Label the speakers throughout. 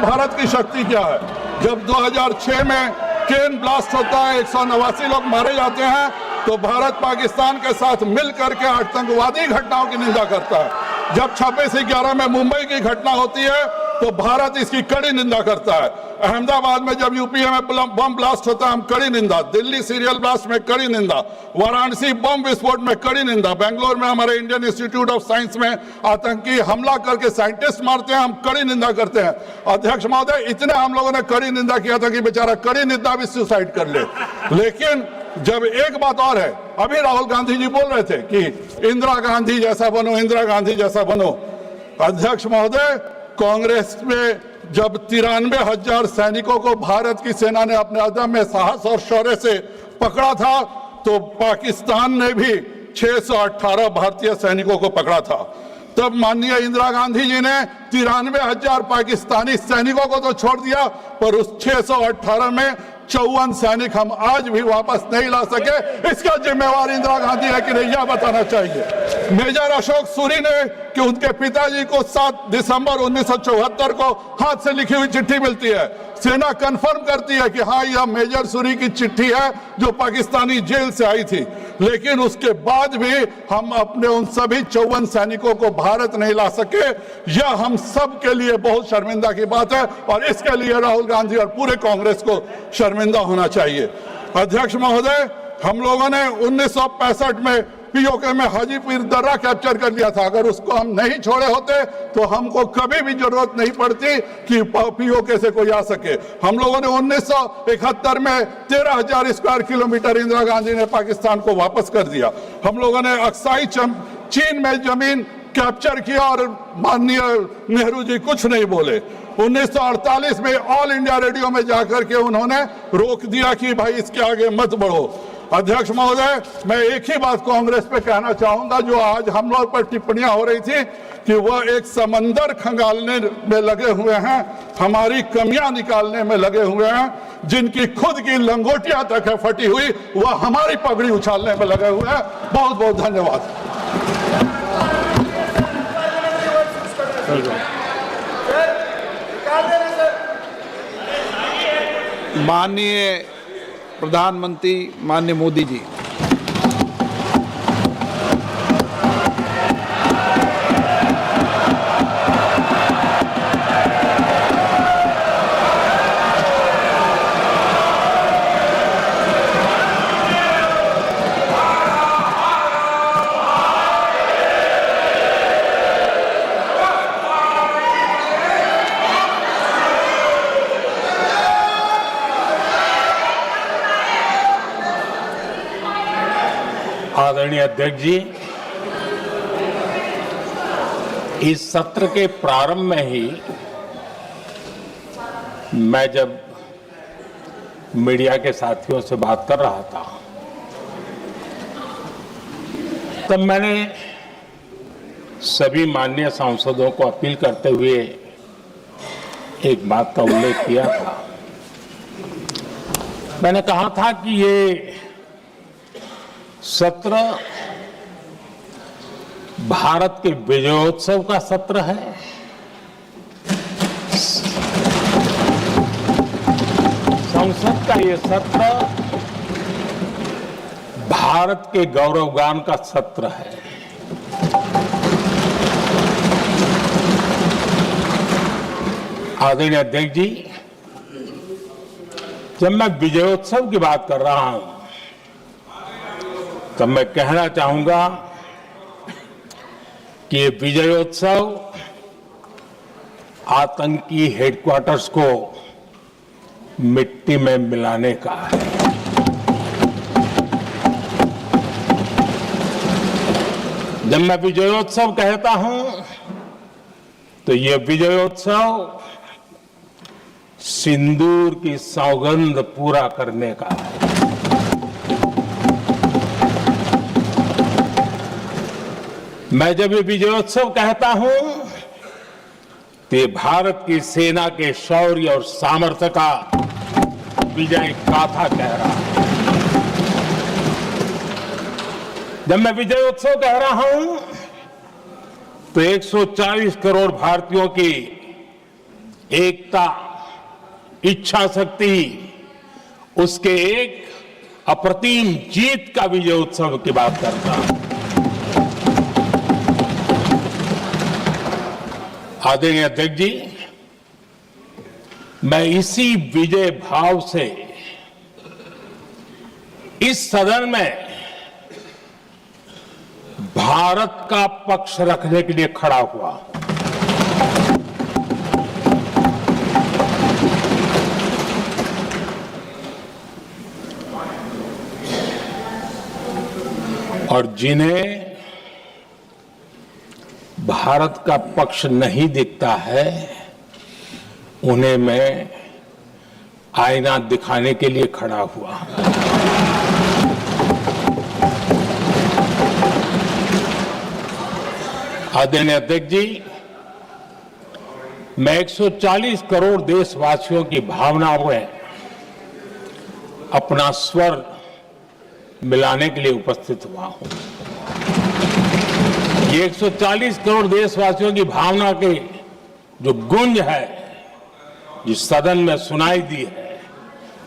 Speaker 1: भारत की शक्ति क्या है। जब 2006 में ट्रेन ब्लास्ट होता है, 189 लोग मारे जाते हैं, तो भारत पाकिस्तान के साथ मिल करके आतंकवादी घटनाओं की निंदा करता है। जब 26/11 में मुंबई की घटना होती है तो भारत इसकी कड़ी निंदा करता है। अहमदाबाद में जब यूपीए में बम ब्लास्ट होता है, हम कड़ी निंदा। दिल्ली सीरियल ब्लास्ट में कड़ी निंदा। वाराणसी बम विस्फोट में कड़ी निंदा। बेंगलोर में हमारे इंडियन इंस्टीट्यूट ऑफ साइंस में आतंकी हमला करके साइंटिस्ट मारते हैं, हम कड़ी निंदा करते हैं। अध्यक्ष महोदय, इतने हम लोगों ने कड़ी निंदा किया था कि बेचारा कड़ी निंदा भी सुसाइड कर ले। लेकिन जब एक बात और है, अभी राहुल गांधी जी बोल रहे थे कि इंदिरा गांधी जैसा बनो, इंदिरा गांधी जैसा बनो। अध्यक्ष महोदय, कांग्रेस में जब 93,000 सैनिकों को भारत की सेना ने अपने अदम्य साहस और शौर्य से पकड़ा था, तो पाकिस्तान ने भी 618 भारतीय सैनिकों को पकड़ा था। तब माननीय इंदिरा गांधी जी ने 93,000 पाकिस्तानी सैनिकों को तो छोड़ दिया, पर उस 618 में 54 सैनिक हम आज भी वापस नहीं ला सके। इसका जिम्मेवार इंदिरा गांधी है कि नहीं, यह बताना चाहिए। मेजर अशोक सूरी ने कि उनके पिताजी को 7 दिसंबर 1974 को हाथ से लिखी हुई चिट्ठी मिलती है। सेना कंफर्म करती है कि हाँ, यह मेजर सूरी की चिट्ठी है जो पाकिस्तानी जेल से आई थी। लेकिन उसके बाद भी हम अपने उन सभी 54 सैनिकों को भारत नहीं ला सके। यह हम सब के लिए बहुत शर्मिंदा की बात है और इसके लिए राहुल गांधी और पूरे कांग्रेस को शर्मिंदा होना चाहिए। अध्यक्ष महोदय, हम लोगों ने 1965 में पीओके में हाजीपुर दर्रा कैप्चर कर लिया था। अगर उसको हम नहीं छोड़े होते तो हमको कभी भी जरूरत नहीं पड़ती कि पीओके से कोई आ सके। हम लोगों ने 1971 में 13,000 स्क्वायर किलोमीटर इंदिरा गांधी ने पाकिस्तान को वापस कर दिया। हम लोगों ने अक्साई चीन में जमीन कैप्चर किया और माननीय नेहरू जी कुछ नहीं बोले। 1948 में ऑल इंडिया रेडियो में जाकर के उन्होंने रोक दिया कि भाई इसके आगे मत बढ़ो। अध्यक्ष महोदय, मैं एक ही बात कांग्रेस पे कहना चाहूंगा, जो आज हम लोग पर टिप्पणियां हो रही थी कि वह एक समंदर खंगालने में लगे हुए हैं, हमारी कमियां निकालने में लगे हुए हैं। जिनकी खुद की लंगोटियां तक है फटी हुई, वह हमारी पगड़ी उछालने में लगे हुए हैं। बहुत बहुत धन्यवाद।
Speaker 2: माननीय प्रधानमंत्री माननीय मोदी जी,
Speaker 3: आदरणीय अध्यक्ष जी, इस सत्र के प्रारंभ में ही मैं जब मीडिया के साथियों से बात कर रहा था, तब मैंने सभी माननीय सांसदों को अपील करते हुए एक बात का उल्लेख किया था। मैंने कहा था कि ये सत्र भारत के विजयोत्सव का सत्र है। संसद का ये सत्र भारत के गौरवगान का सत्र है। आदरणीय अध्यक्ष जी, जब मैं विजयोत्सव की बात कर रहा हूं तब मैं कहना चाहूंगा कि ये विजयोत्सव आतंकी हेडक्वार्टर्स को मिट्टी में मिलाने का है। जब मैं विजयोत्सव कहता हूं तो ये विजयोत्सव सिंदूर की सौगंध पूरा करने का है। मैं जब ये विजयोत्सव कहता हूं तो ये भारत की सेना के शौर्य और सामर्थ्य का विजय गाथा कह रहा है। जब मैं विजयोत्सव कह रहा हूं तो 140 करोड़ भारतीयों की एकता, इच्छा शक्ति, उसके एक अप्रतिम जीत का विजय उत्सव की बात करता हूं। आदरणीय अध्यक्ष जी, मैं इसी विजय भाव से इस सदन में भारत का पक्ष रखने के लिए खड़ा हुआ। और जिन्हें भारत का पक्ष नहीं दिखता है, उन्हें मैं आईना दिखाने के लिए खड़ा हुआ। आदरणीय अध्यक्ष जी, मैं 140 करोड़ देशवासियों की भावनाओं में अपना स्वर मिलाने के लिए उपस्थित हुआ हूं। ये 140 करोड़ देशवासियों की भावना की जो गूंज है, जिस सदन में सुनाई दी है,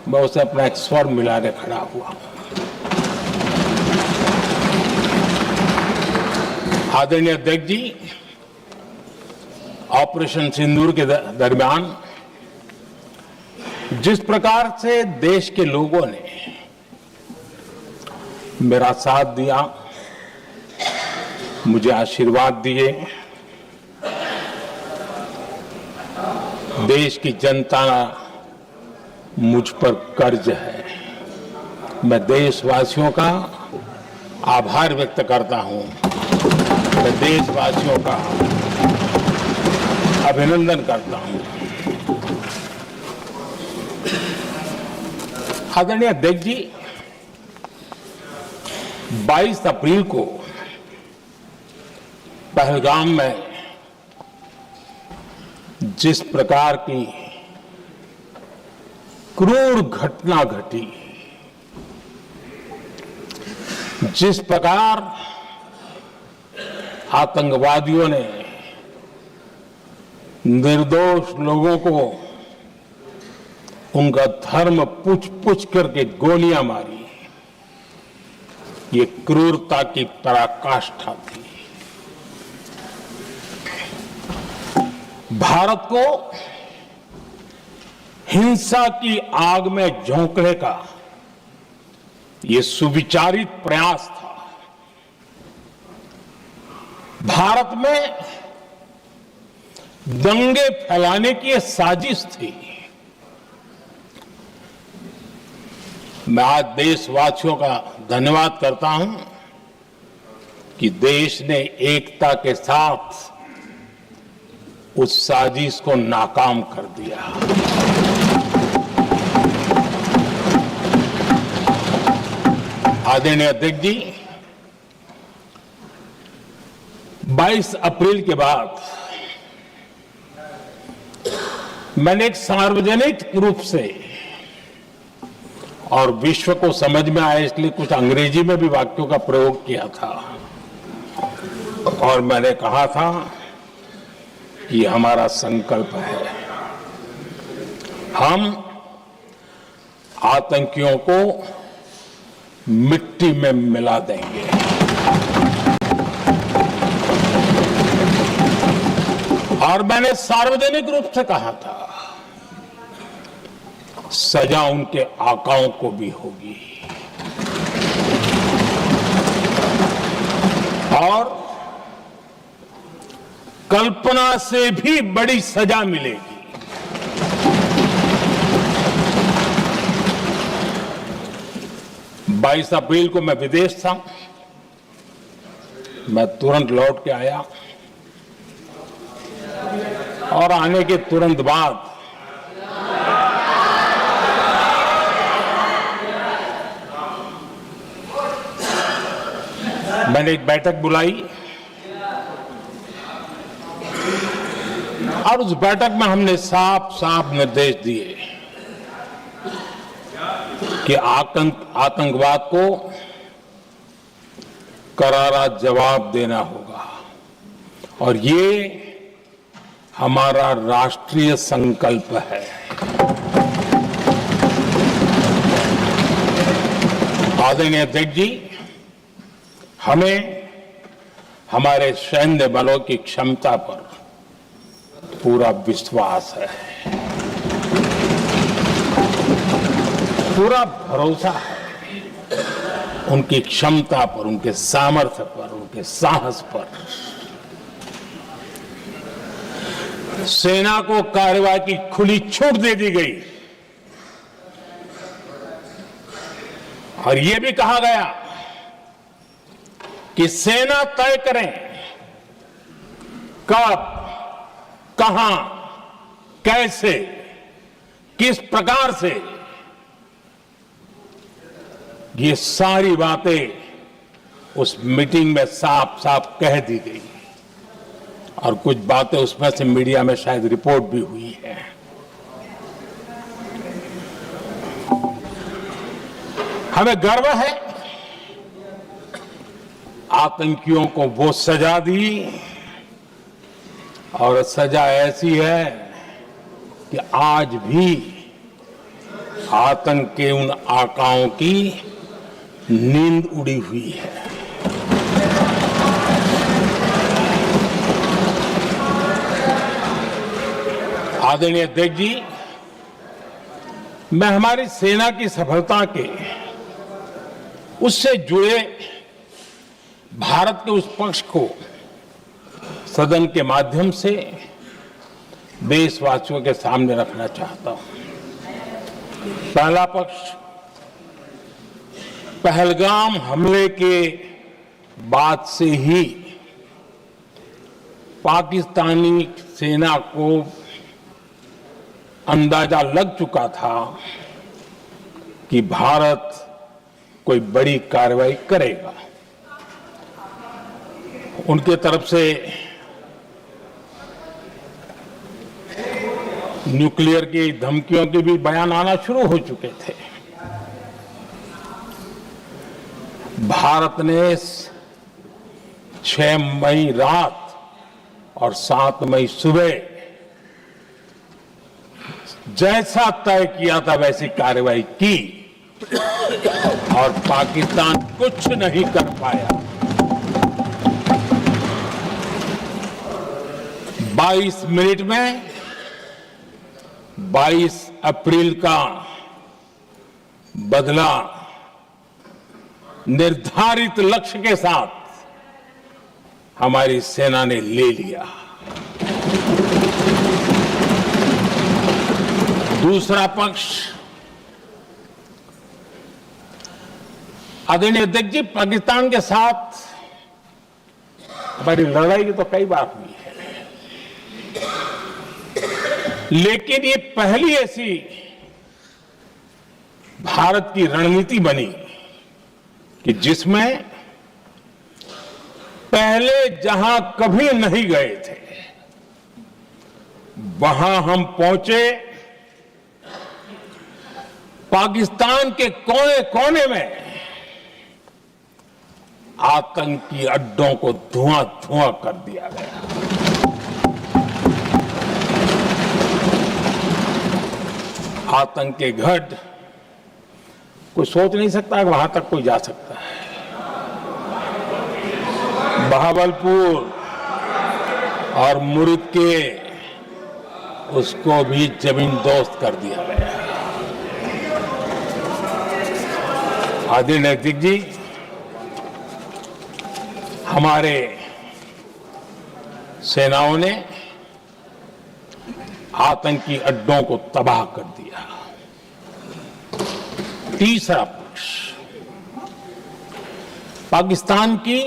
Speaker 3: मैं उसे अपना एक स्वर मिलाने खड़ा हुआ। आदरणीय अध्यक्ष जी, ऑपरेशन सिंदूर के दरमियान जिस प्रकार से देश के लोगों ने मेरा साथ दिया, मुझे आशीर्वाद दिए, देश की जनता मुझ पर कर्ज है। मैं देशवासियों का आभार व्यक्त करता हूं। मैं देशवासियों का अभिनंदन करता हूं। आदरणीय अध्यक्ष जी, 22 अप्रैल को पहलगाम में जिस प्रकार की क्रूर घटना घटी, जिस प्रकार आतंकवादियों ने निर्दोष लोगों को उनका धर्म पूछ पूछ करके गोलियां मारी, ये क्रूरता की पराकाष्ठा थी। भारत को हिंसा की आग में झोंकने का ये सुविचारित प्रयास था। भारत में दंगे फैलाने की ये साजिश थी। मैं आज देशवासियों का धन्यवाद करता हूं कि देश ने एकता के साथ उस साजिश को नाकाम कर दिया। आदरणीय अध्यक्ष जी, 22 अप्रैल के बाद मैंने एक सार्वजनिक रूप से, और विश्व को समझ में आए इसलिए कुछ अंग्रेजी में भी वाक्यों का प्रयोग किया था, और मैंने कहा था कि हमारा संकल्प है, हम आतंकियों को मिट्टी में मिला देंगे। और मैंने सार्वजनिक रूप से कहा था, सजा उनके आकाओं को भी होगी और कल्पना से भी बड़ी सजा मिलेगी। 22 अप्रैल को मैं विदेश था, मैं तुरंत लौट के आया और आने के तुरंत बाद मैंने एक बैठक बुलाई और उस बैठक में हमने साफ साफ निर्देश दिए कि आतंकवाद को करारा जवाब देना होगा और ये हमारा राष्ट्रीय संकल्प है। आदरणीय अध्यक्ष जी, हमें हमारे सैन्य बलों की क्षमता पर पूरा विश्वास है, पूरा भरोसा है उनकी क्षमता पर, उनके सामर्थ्य पर, उनके साहस पर। सेना को कार्रवाई की खुली छूट दे दी गई और यह भी कहा गया कि सेना तय करें कब, कहां, कैसे, किस प्रकार से। ये सारी बातें उस मीटिंग में साफ साफ कह दी गई और कुछ बातें उसमें से मीडिया में शायद रिपोर्ट भी हुई है। हमें गर्व है आतंकियों को वो सजा दी और सजा ऐसी है कि आज भी आतंक के उन आकाओं की नींद उड़ी हुई है। आदरणीय अध्यक्ष जी, मैं हमारी सेना की सफलता के उससे जुड़े भारत के उस पक्ष को सदन के माध्यम से देशवासियों के सामने रखना चाहता हूं। पहला पक्ष, पहलगाम हमले के बाद से ही पाकिस्तानी सेना को अंदाजा लग चुका था कि भारत कोई बड़ी कार्रवाई करेगा। उनके तरफ से न्यूक्लियर की धमकियों के भी बयान आना शुरू हो चुके थे। भारत ने 6 मई रात और 7 मई सुबह जैसा तय किया था वैसी कार्रवाई की और पाकिस्तान कुछ नहीं कर पाया। 22 मिनट में 22 अप्रैल का बदला निर्धारित लक्ष्य के साथ हमारी सेना ने ले लिया। दूसरा पक्ष, आदरणीय अध्यक्ष जी, पाकिस्तान के साथ हमारी लड़ाई तो कई बार हुई है, लेकिन ये पहली ऐसी भारत की रणनीति बनी कि जिसमें पहले जहां कभी नहीं गए थे वहां हम पहुंचे। पाकिस्तान के कोने कोने में आतंकी अड्डों को धुआं धुआं कर दिया गया। आतंक के गढ़ कोई सोच नहीं सकता कि वहां तक कोई जा सकता है। बहावलपुर और मुर्ग के उसको भी जमीन दोस्त कर दिया गया। आदरणीय अध्यक्ष जी, हमारे सेनाओं ने आतंकी अड्डों को तबाह कर दिया। तीसरा पक्ष, पाकिस्तान की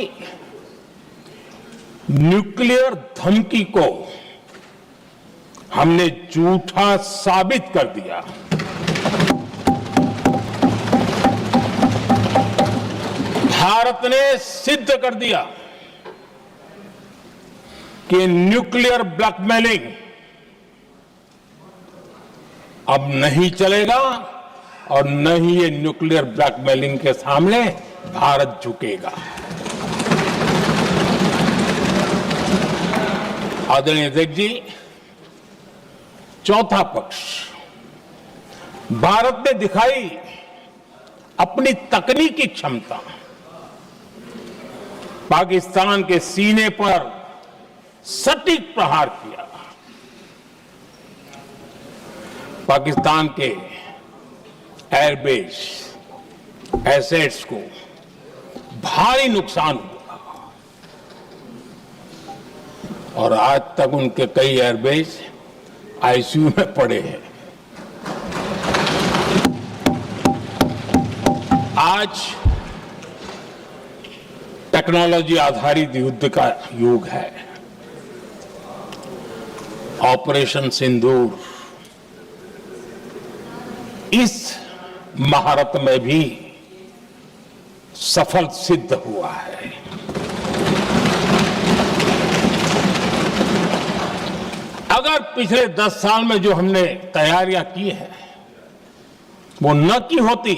Speaker 3: न्यूक्लियर धमकी को हमने झूठा साबित कर दिया। भारत ने सिद्ध कर दिया कि न्यूक्लियर ब्लैकमेलिंग अब नहीं चलेगा और न ही ये न्यूक्लियर ब्लैकमेलिंग के सामने भारत झुकेगा। आदरणीय अध्यक्ष जी, चौथा पक्ष, भारत ने दिखाई अपनी तकनीकी क्षमता। पाकिस्तान के सीने पर सटीक प्रहार किया। पाकिस्तान के एयरबेस एसेट्स को भारी नुकसान हुआ और आज तक उनके कई एयरबेस आईसीयू में पड़े हैं। आज टेक्नोलॉजी आधारित युद्ध का युग है। ऑपरेशन सिंदूर इस महारत में भी सफल सिद्ध हुआ है। अगर पिछले 10 साल में जो हमने तैयारियां की हैं वो न की होती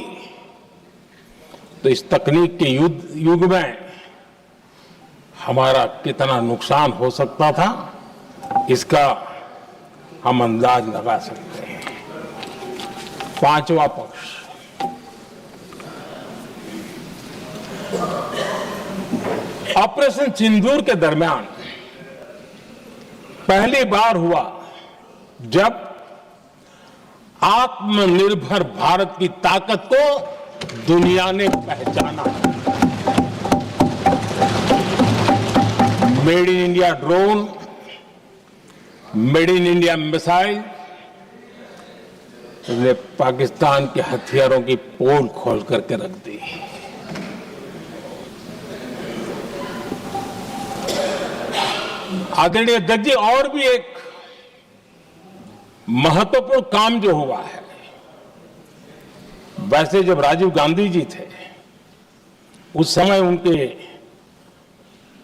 Speaker 3: तो इस तकनीक के युग में हमारा कितना नुकसान हो सकता था इसका हम अंदाज लगा सकते हैं। पांचवा पक्ष, ऑपरेशन सिंदूर के दरमियान पहली बार हुआ जब आत्मनिर्भर भारत की ताकत को दुनिया ने पहचाना। Made in India drone, made in India missile ने पाकिस्तान के हथियारों की पोल खोल करके रख दी। आदरणीय अध्यक्ष जी, और भी एक महत्वपूर्ण काम जो हुआ है, वैसे जब राजीव गांधी जी थे उस समय उनके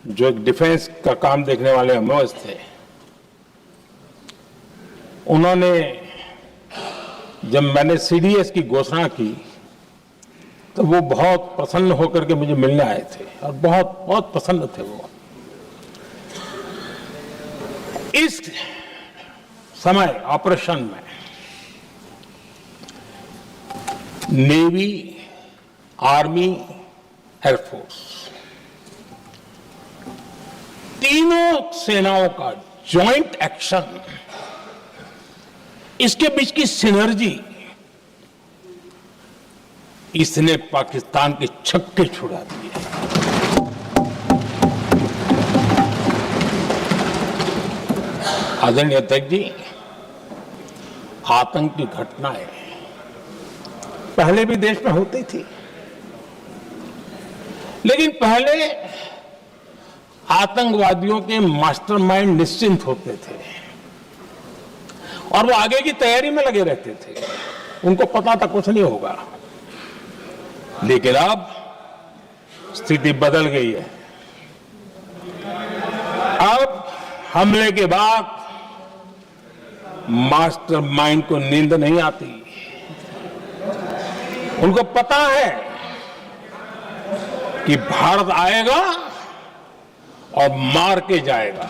Speaker 3: जो एक डिफेंस का काम देखने वाले एमओएस थे, उन्होंने जब मैंने सीडीएस की घोषणा की तो वो बहुत प्रसन्न होकर के मुझे मिलने आए थे और बहुत बहुत प्रसन्न थे वो। इस समय ऑपरेशन में नेवी, आर्मी, एयरफोर्स तीनों सेनाओं का जॉइंट एक्शन, इसके बीच की सिनर्जी, इसने पाकिस्तान के छक्के छुड़ा दिए। आदरणीय अध्यक्ष जी, आतंक की घटनाएं पहले भी देश में होती थी, लेकिन पहले आतंकवादियों के मास्टरमाइंड निश्चिंत होते थे और वो आगे की तैयारी में लगे रहते थे, उनको पता था कुछ नहीं होगा। लेकिन अब स्थिति बदल गई है। अब हमले के बाद मास्टरमाइंड को नींद नहीं आती। उनको पता है कि भारत आएगा और मार के जाएगा।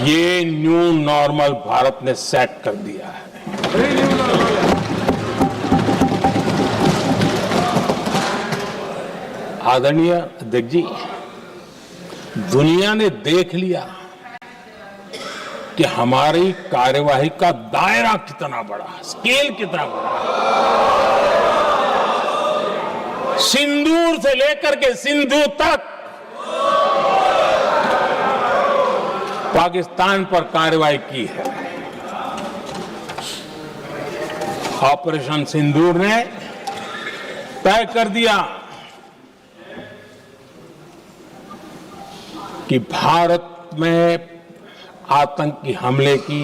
Speaker 3: ये न्यू नॉर्मल भारत ने सेट कर दिया है। आदरणीय अध्यक्ष जी, दुनिया ने देख लिया कि हमारी कार्यवाही का दायरा कितना बड़ा, स्केल कितना बड़ा। सिंदूर से लेकर के सिंधु तक पाकिस्तान पर कार्रवाई की है। ऑपरेशन सिंदूर ने तय कर दिया कि भारत में आतंकी हमले की,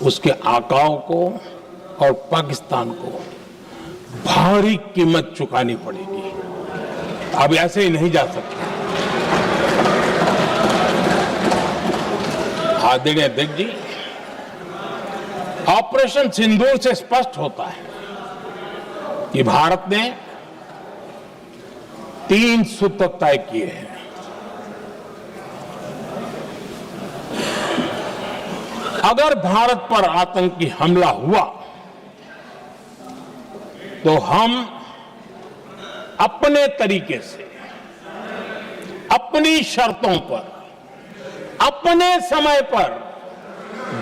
Speaker 3: उसके आकाओं को और पाकिस्तान को भारी कीमत चुकानी पड़ेगी। अब ऐसे ही नहीं जा सकते। आदरणीय अध्यक्ष जी, ऑपरेशन सिंदूर से स्पष्ट होता है कि भारत ने 3 सूत्र तय किए हैं। अगर भारत पर आतंकी हमला हुआ तो हम अपने तरीके से, अपनी शर्तों पर, अपने समय पर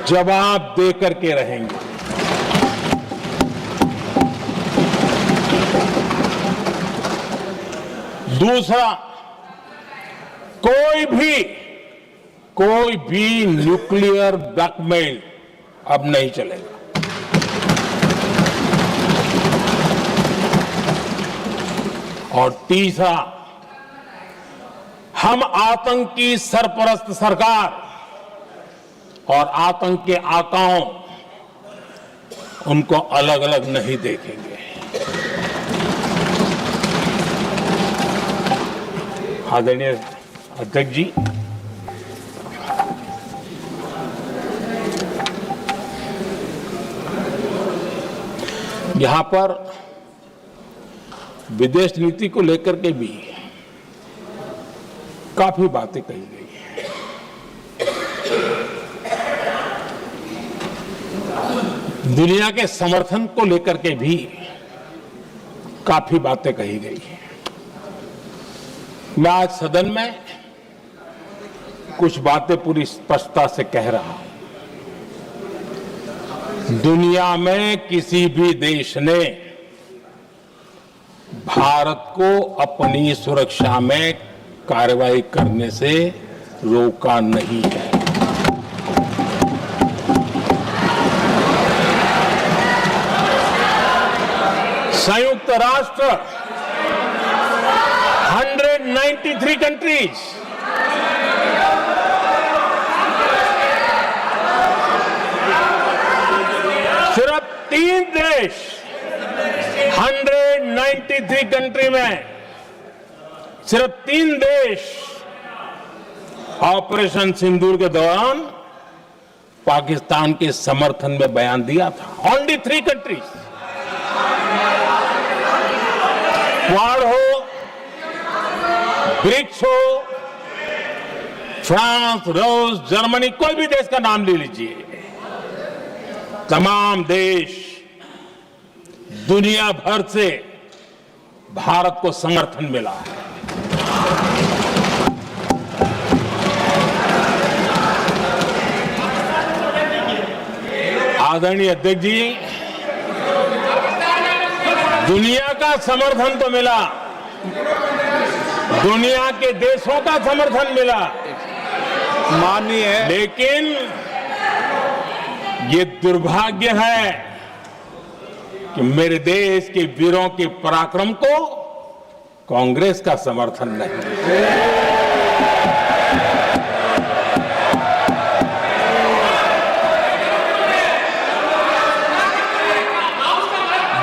Speaker 3: जवाब दे करके रहेंगे। दूसरा, कोई भी न्यूक्लियर ब्लैकमेल अब नहीं चलेगा। और तीसरा, हम आतंक की सरपरस्त सरकार और आतंक के आकाओं उनको अलग अलग नहीं देखेंगे। आदरणीय अध्यक्ष जी, यहां पर विदेश नीति को लेकर के भी काफी बातें कही गई हैं। दुनिया के समर्थन को लेकर के भी काफी बातें कही गई हैं। मैं आज सदन में कुछ बातें पूरी स्पष्टता से कह रहा हूं। दुनिया में किसी भी देश ने भारत को अपनी सुरक्षा में कार्रवाई करने से रोका नहीं है। संयुक्त राष्ट्र 193 कंट्रीज सिर्फ 3 देश 193 कंट्री में सिर्फ 3 देश ऑपरेशन सिंदूर के दौरान पाकिस्तान के समर्थन में बयान दिया था। Only 3 countries. क्वाड हो, ब्रिक्स हो, फ्रांस, रूस, जर्मनी, कोई भी देश का नाम ले लीजिए, तमाम देश दुनिया भर से भारत को समर्थन मिला है। आदरणीय अध्यक्ष जी, दुनिया का समर्थन तो मिला, दुनिया के देशों का समर्थन मिला,
Speaker 2: माननीय,
Speaker 3: लेकिन ये दुर्भाग्य है कि मेरे देश के वीरों के पराक्रम को कांग्रेस का समर्थन नहीं।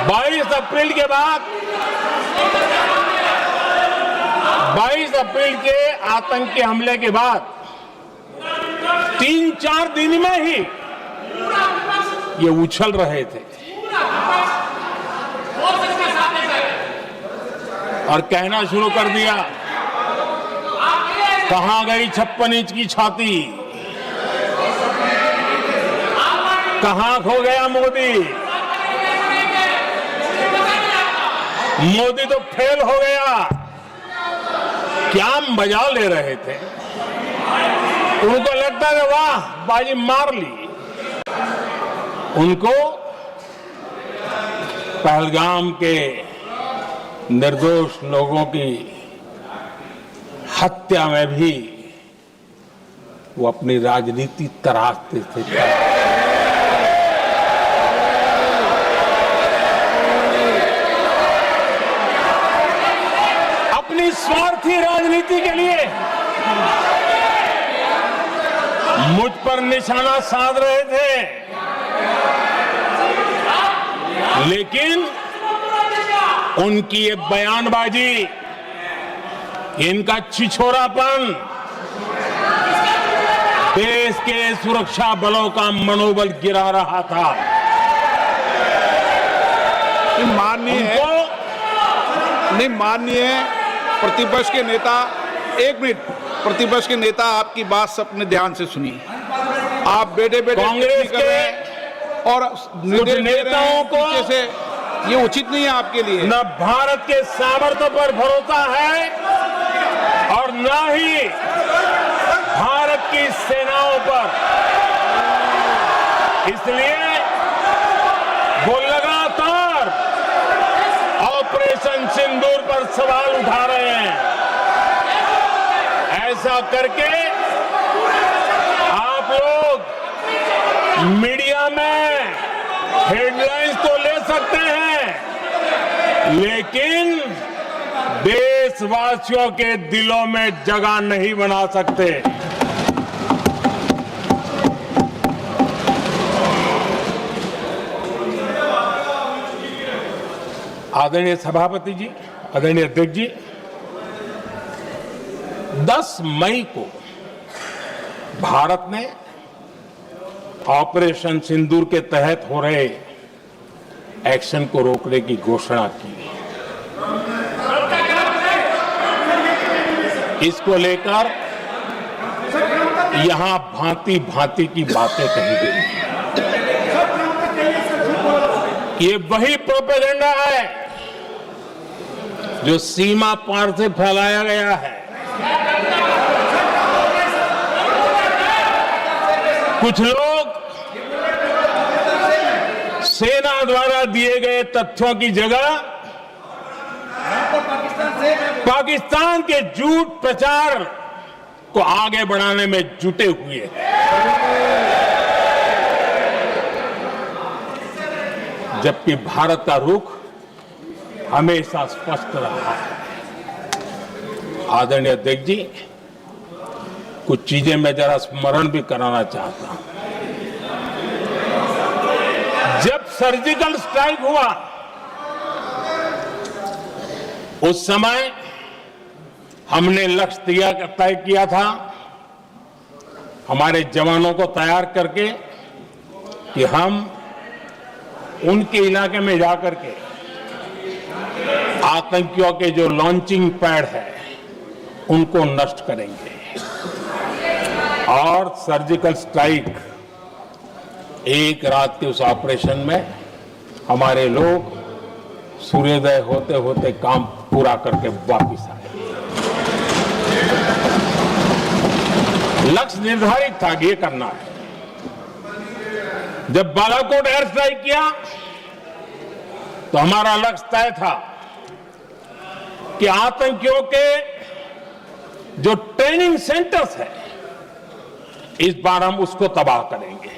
Speaker 3: 22 अप्रैल के बाद 22 अप्रैल के आतंकी हमले के बाद 3-4 दिन में ही ये उछल रहे थे और कहना शुरू कर दिया, कहां गई 56 इंच की छाती, कहां खो गया मोदी, मोदी तो फेल हो गया। क्या मजा ले रहे थे, उनको लगता है वाह बाजी मार ली। उनको पहलगाम के निर्दोष लोगों की हत्या में भी वो अपनी राजनीति तराशते थे। अपनी स्वार्थी राजनीति के लिए मुझ पर निशाना साध रहे थे, लेकिन उनकी ये बयानबाजी, इनका छिछोरापन देश के सुरक्षा बलों का मनोबल गिरा रहा था।
Speaker 2: माननीय प्रतिपक्ष के नेता, एक मिनट, प्रतिपक्ष के नेता आपकी बात सबने ध्यान से सुनी। आप बेटे बेटे
Speaker 3: कांग्रेस
Speaker 2: कर रहे हैं और निर्देश दे रहे
Speaker 3: नेताओं
Speaker 2: हैं
Speaker 3: को
Speaker 2: पीछे से, ये उचित नहीं है आपके लिए।
Speaker 3: न भारत के सामर्थ्य पर भरोसा है और न ही भारत की सेनाओं पर। इसलिए वो लगातार ऑपरेशन सिंदूर पर सवाल उठा रहे हैं। ऐसा करके आप लोग मीडिया में हेडलाइंस तो ले सकते हैं, लेकिन देशवासियों के दिलों में जगह नहीं बना सकते। आदरणीय सभापति जी, आदरणीय अध्यक्ष जी, 10 मई को भारत ने ऑपरेशन सिंदूर के तहत हो रहे एक्शन को रोकने की घोषणा की। इसको लेकर यहां भांति भांति की बातें कही गई। ये वही प्रोपेगेंडा है जो सीमा पार से फैलाया गया है। कुछ लोग सेना द्वारा दिए गए तथ्यों की जगह पाकिस्तान के झूठ प्रचार को आगे बढ़ाने में जुटे हुए हैं। जबकि भारत का रुख हमेशा स्पष्ट रहा है। आदरणीय अध्यक्ष जी, कुछ चीजें मैं जरा स्मरण भी कराना चाहता हूं। जब सर्जिकल स्ट्राइक हुआ उस समय हमने लक्ष्य तय किया था, हमारे जवानों को तैयार करके कि हम उनके इलाके में जाकर के आतंकियों के जो लॉन्चिंग पैड है उनको नष्ट करेंगे। और सर्जिकल स्ट्राइक, एक रात के उस ऑपरेशन में हमारे लोग सूर्योदय होते होते काम पूरा करके वापस आए। लक्ष्य निर्धारित था कि ये करना है। जब बालाकोट एयर स्ट्राइक किया तो हमारा लक्ष्य तय था कि आतंकियों के जो ट्रेनिंग सेंटर्स है इस बार हम उसको तबाह करेंगे,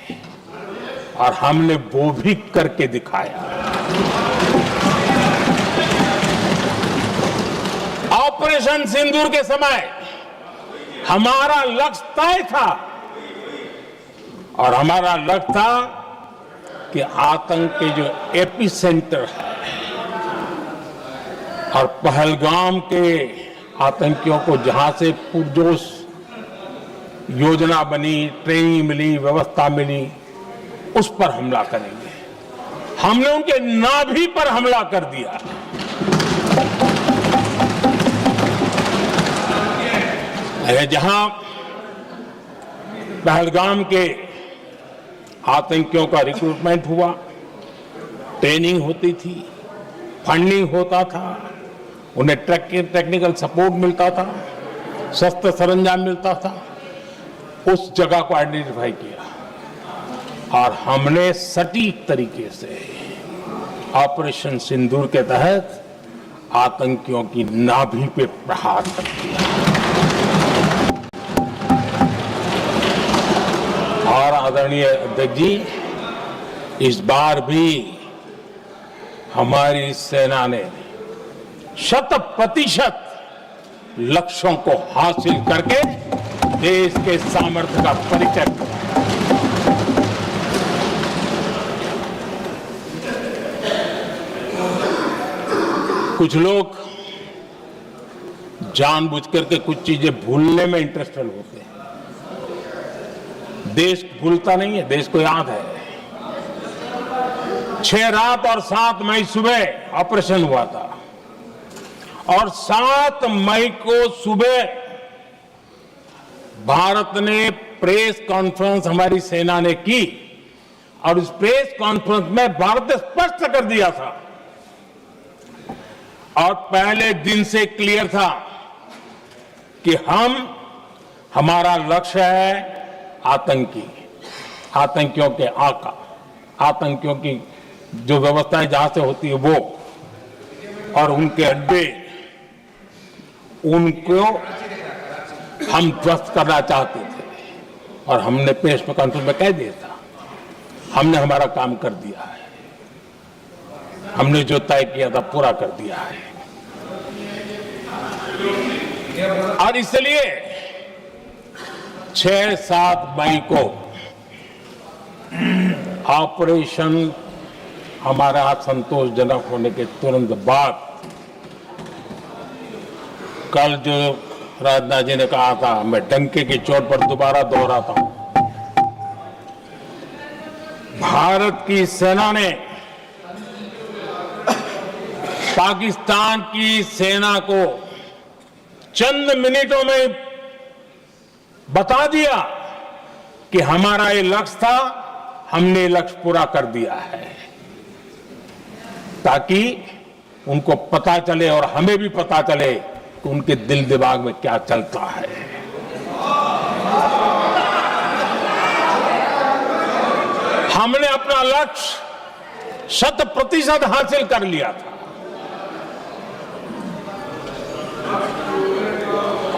Speaker 3: और हमने वो भी करके दिखाया। ऑपरेशन सिंदूर के समय हमारा लक्ष्य तय था, और हमारा लक्ष्य था कि आतंक के जो एपी सेंटर है और पहलगाम के आतंकियों को जहां से पुरजोश योजना बनी, ट्रेनिंग मिली, व्यवस्था मिली, उस पर हमला करेंगे। हमने उनके नाभि पर हमला कर दिया। जहां पहलगाम के आतंकियों का रिक्रूटमेंट हुआ, ट्रेनिंग होती थी, फंडिंग होता था, उन्हें टेक्निकल सपोर्ट मिलता था, शस्त्र सरंजाम मिलता था, उस जगह को आइडेंटिफाई किया और हमने सटीक तरीके से ऑपरेशन सिंदूर के तहत आतंकियों की नाभि पे प्रहार कर दिया। और आदरणीय अध्यक्ष जी, इस बार भी हमारी सेना ने 100% लक्ष्यों को हासिल करके देश के सामर्थ्य का परिचय दिया। कुछ लोग जानबूझ करके कुछ चीजें भूलने में इंटरेस्टेड होते हैं। देश भूलता नहीं है, देश को याद है। 6 रात और 7 मई सुबह ऑपरेशन हुआ था और 7 मई को सुबह भारत ने प्रेस कॉन्फ्रेंस हमारी सेना ने की और उस प्रेस कॉन्फ्रेंस में भारत ने स्पष्ट कर दिया था और पहले दिन से क्लियर था कि हमारा लक्ष्य है आतंकियों के आका, आतंकियों की जो व्यवस्थाएं जहां से होती है वो और उनके अड्डे, उनको हम ध्वस्त करना चाहते थे और हमने प्रेस कॉन्फ्रेंस में कह दिया था हमने हमारा काम कर दिया है, हमने जो तय किया था पूरा कर दिया है। और इसलिए 6-7 मई को ऑपरेशन हमारा संतोषजनक होने के तुरंत बाद कल जो राजनाथ जी ने कहा था, मैं डंके की चोट पर दोबारा दोहराता हूं, भारत की सेना ने पाकिस्तान की सेना को चंद मिनटों में बता दिया कि हमारा ये लक्ष्य था, हमने ये लक्ष्य पूरा कर दिया है, ताकि उनको पता चले और हमें भी पता चले कि उनके दिल दिमाग में क्या चलता है। हमने अपना लक्ष्य 100% हासिल कर लिया था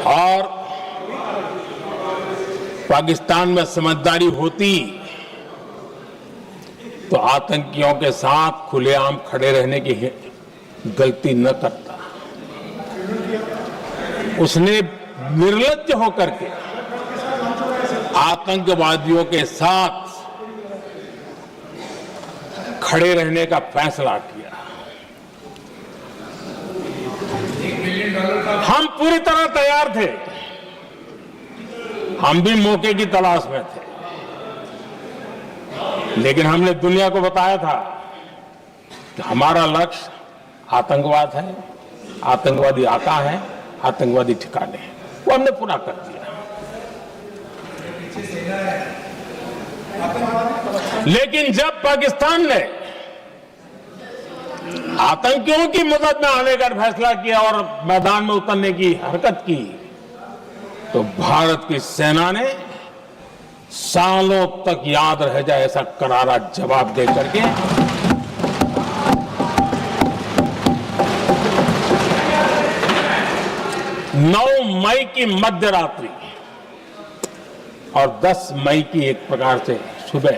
Speaker 3: और पाकिस्तान में समझदारी होती तो आतंकियों के साथ खुलेआम खड़े रहने की गलती न करता। उसने निर्लज्ज होकर के आतंकवादियों के साथ खड़े रहने का फैसला किया। हम पूरी तरह तैयार थे, हम भी मौके की तलाश में थे, लेकिन हमने दुनिया को बताया था कि हमारा लक्ष्य आतंकवाद है, आतंकवादी आका है, आतंकवादी ठिकाने हैं, वो हमने पूरा कर दिया। लेकिन जब पाकिस्तान ने आतंकियों की मदद में आने का फैसला किया और मैदान में उतरने की हरकत की, तो भारत की सेना ने सालों तक याद रह जाए ऐसा करारा जवाब दे करके नौ मई की मध्य रात्रि और 10 मई की एक प्रकार से सुबह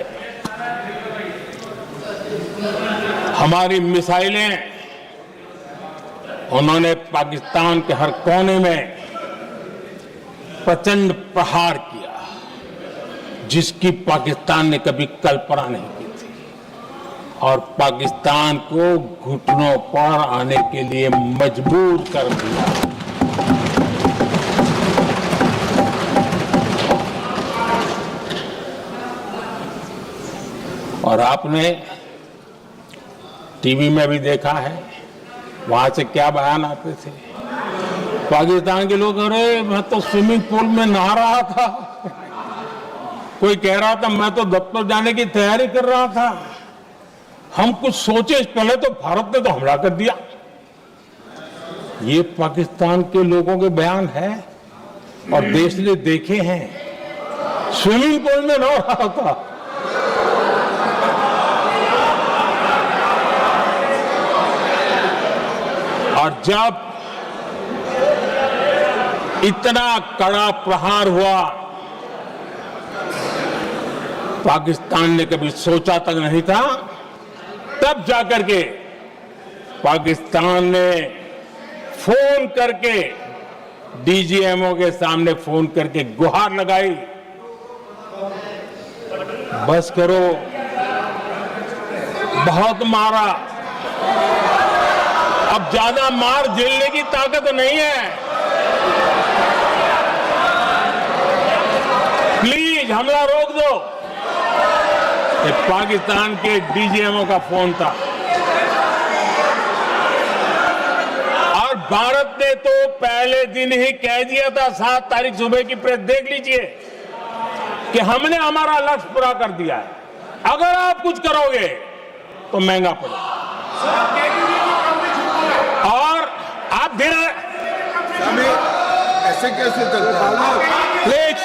Speaker 3: हमारी मिसाइलें उन्होंने पाकिस्तान के हर कोने में प्रचंड प्रहार किया, जिसकी पाकिस्तान ने कभी कल्पना नहीं की थी और पाकिस्तान को घुटनों पर आने के लिए मजबूर कर दिया। और आपने टीवी में भी देखा है वहां से क्या बयान आते थे। पाकिस्तान के लोग, अरे मैं तो स्विमिंग पूल में नहा रहा था, कोई कह रहा था मैं तो दफ्तर जाने की तैयारी कर रहा था, हम कुछ सोचे पहले तो भारत ने तो हमला कर दिया। ये पाकिस्तान के लोगों के बयान है और देश ने देखे हैं। स्विमिंग पूल में नहा रहा था। और जब इतना कड़ा प्रहार हुआ, पाकिस्तान ने कभी सोचा तक नहीं था, तब जाकर के पाकिस्तान ने फोन करके डीजीएमओ के सामने फोन करके गुहार लगाई, बस करो, बहुत मारा, अब ज्यादा मार झेलने की ताकत नहीं है, प्लीज हमला रोक दो। ये पाकिस्तान के डीजीएमओ का फोन था। और भारत ने तो पहले दिन ही कह दिया था, 7 तारीख सुबह की प्रेस देख लीजिए, कि हमने हमारा लक्ष्य पूरा कर दिया है, अगर आप कुछ करोगे तो महंगा पड़ेगा। और आप धीरे
Speaker 1: ऐसे कैसे चलता है?
Speaker 3: प्लीज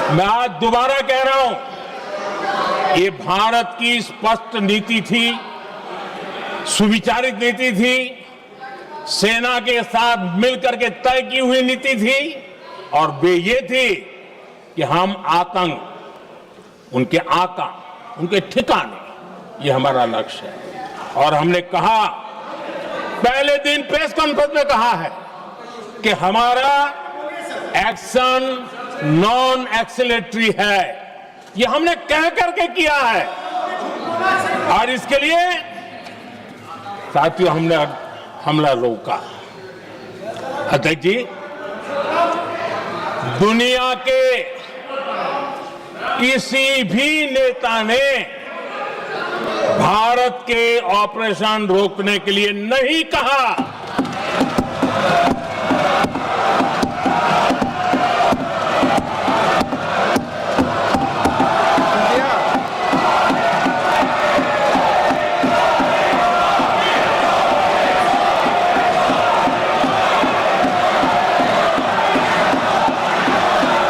Speaker 3: मैं आज दोबारा कह रहा हूं, ये भारत की स्पष्ट नीति थी, सुविचारित नीति थी, सेना के साथ मिलकर के तय की हुई नीति थी, और वे ये थी कि हम आतंक, उनके आका, उनके ठिकाने, ये हमारा लक्ष्य है। और हमने कहा, पहले दिन प्रेस कॉन्फ्रेंस में कहा है कि हमारा एक्शन नॉन एक्सीलेटरी है, ये हमने कह करके किया है। और इसके लिए साथियों हमने हमला रोका। अध्यक्ष जी, दुनिया के किसी भी नेता ने भारत के ऑपरेशन रोकने के लिए नहीं कहा।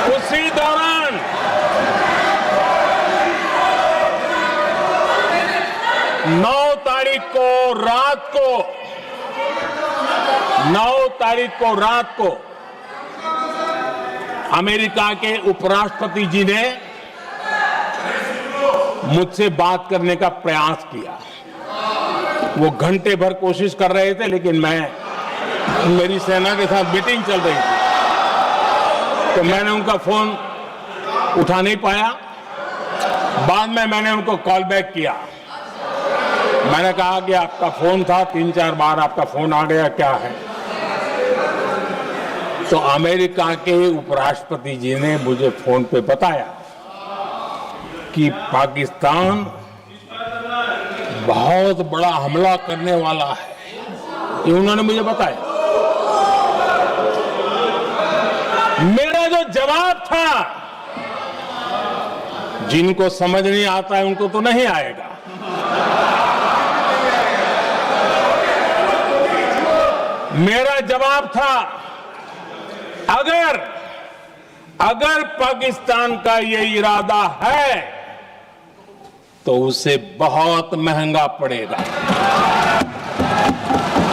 Speaker 3: उसी दौरान 9 तारीख को रात को अमेरिका के उपराष्ट्रपति जी ने मुझसे बात करने का प्रयास किया। वो घंटे भर कोशिश कर रहे थे, लेकिन मेरी सेना के साथ मीटिंग चल रही थी, तो मैंने उनका फोन उठा नहीं पाया। बाद में मैंने उनको कॉल बैक किया। मैंने कहा कि आपका फोन था, 3-4 बार आपका फोन आ गया, क्या है? तो अमेरिका के उपराष्ट्रपति जी ने मुझे फोन पे बताया कि पाकिस्तान बहुत बड़ा हमला करने वाला है, ये उन्होंने मुझे बताया। मेरा जो जवाब था, जिनको समझ नहीं आता है उनको तो नहीं आएगा, मेरा जवाब था, अगर पाकिस्तान का ये इरादा है तो उसे बहुत महंगा पड़ेगा।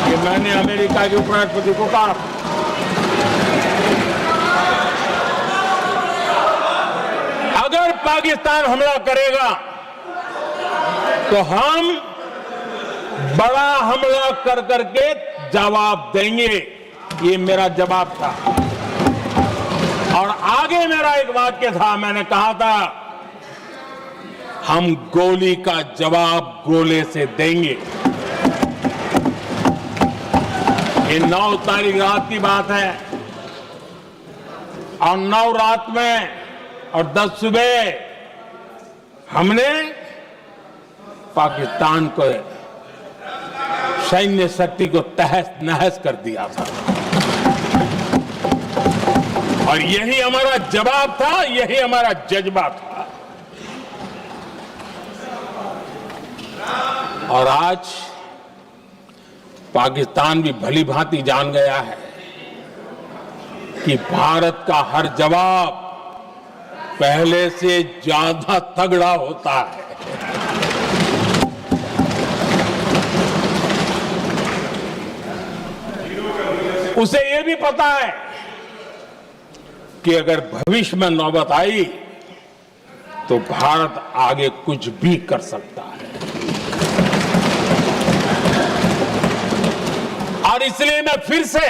Speaker 3: ये मैंने अमेरिका के उपराष्ट्रपति को कहा। अगर पाकिस्तान हमला करेगा तो हम बड़ा हमला कर करके जवाब देंगे, ये मेरा जवाब था। और आगे मेरा एक वाक्य था, मैंने कहा था, हम गोली का जवाब गोले से देंगे। ये 9 तारीख रात की बात है, और 9 रात में और 10 सुबह हमने पाकिस्तान को, सैन्य शक्ति को तहस नहस कर दिया था। और यही हमारा जवाब था, यही हमारा जज्बा था। और आज पाकिस्तान भी भली भांति जान गया है कि भारत का हर जवाब पहले से ज्यादा तगड़ा होता है। उसे यह भी पता है कि अगर भविष्य में नौबत आई तो भारत आगे कुछ भी कर सकता है। और इसलिए मैं फिर से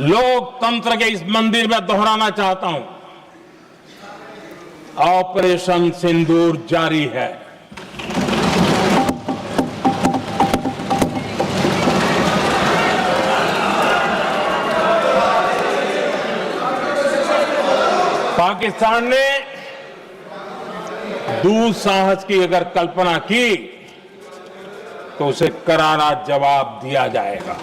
Speaker 3: लोकतंत्र के इस मंदिर में दोहराना चाहता हूं, ऑपरेशन सिंदूर जारी है। पाकिस्तान ने दुस्साहस की अगर कल्पना की तो उसे करारा जवाब दिया जाएगा।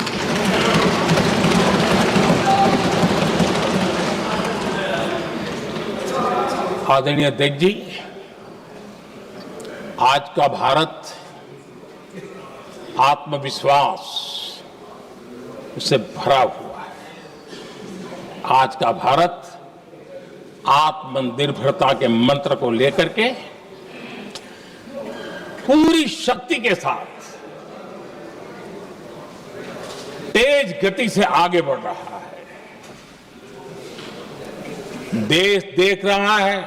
Speaker 3: आदरणीय अध्यक्ष जी, आज का भारत आत्मविश्वास से भरा हुआ है। आज का भारत आत्मनिर्भरता के मंत्र को लेकर के पूरी शक्ति के साथ तेज गति से आगे बढ़ रहा है। देश देख रहा है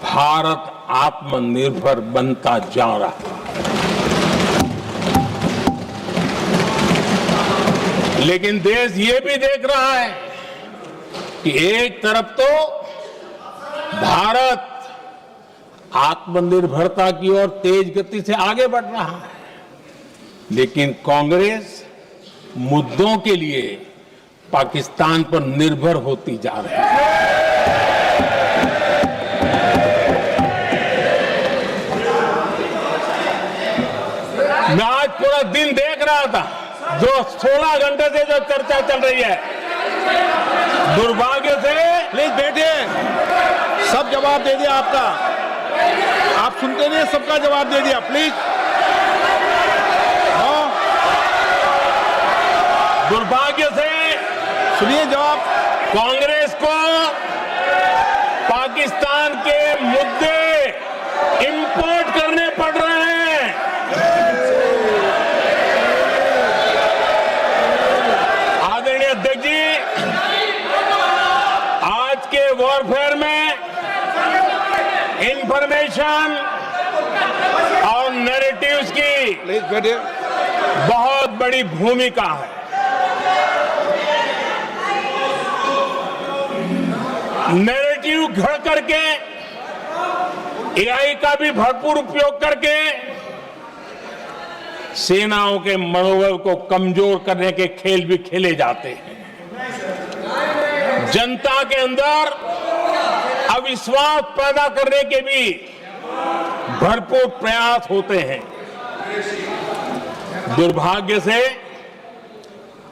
Speaker 3: भारत आत्मनिर्भर बनता जा रहा है। लेकिन देश ये भी देख रहा है कि एक तरफ तो भारत आत्मनिर्भरता की ओर तेज गति से आगे बढ़ रहा है, लेकिन कांग्रेस मुद्दों के लिए पाकिस्तान पर निर्भर होती जा रही है। मैं आज पूरा दिन देख रहा था, जो 16 घंटे से जो चर्चा चल रही है, दुर्भाग्य से।
Speaker 2: प्लीज बैठिए, सब जवाब दे दिया आपका, आप सुनते नहीं, सबका जवाब दे दिया। प्लीज
Speaker 3: दुर्भाग्य से
Speaker 2: सुनिए जवाब।
Speaker 3: कांग्रेस को पाकिस्तान के मुद्दे इंपोर्ट करने पड़ रहे हैं। आदरणीय अध्यक्ष जी, आज के वॉरफेयर में इंफॉर्मेशन और नैरेटिव्स की
Speaker 2: प्लीज बैठिए।
Speaker 3: बहुत बड़ी भूमिका है। नैरेटिव घड़ करके, एआई का भी भरपूर उपयोग करके सेनाओं के मनोबल को कमजोर करने के खेल भी खेले जाते हैं। जनता के अंदर अविश्वास पैदा करने के भी भरपूर प्रयास होते हैं। दुर्भाग्य से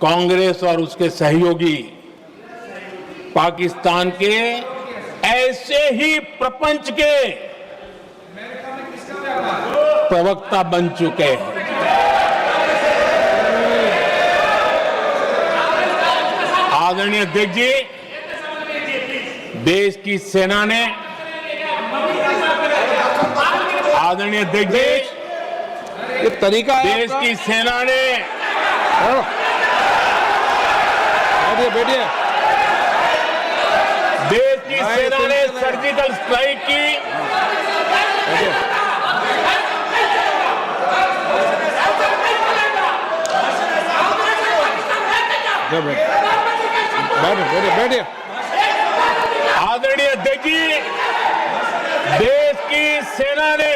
Speaker 3: कांग्रेस और उसके सहयोगी पाकिस्तान के ऐसे ही प्रपंच के प्रवक्ता बन चुके हैं। आदरणीय अध्यक्ष जी, देश की सेना ने, आदरणीय अध्यक्ष जी,
Speaker 2: ये तरीका है
Speaker 3: देश
Speaker 2: आपका?
Speaker 3: की सेना ने,
Speaker 2: बैठिए बैठिए।
Speaker 3: देश की सेना ने सर्जिकल स्ट्राइक की।
Speaker 2: बैठिए बैठिए।
Speaker 3: आदरणीय अध्यक्ष जी, देश की सेना ने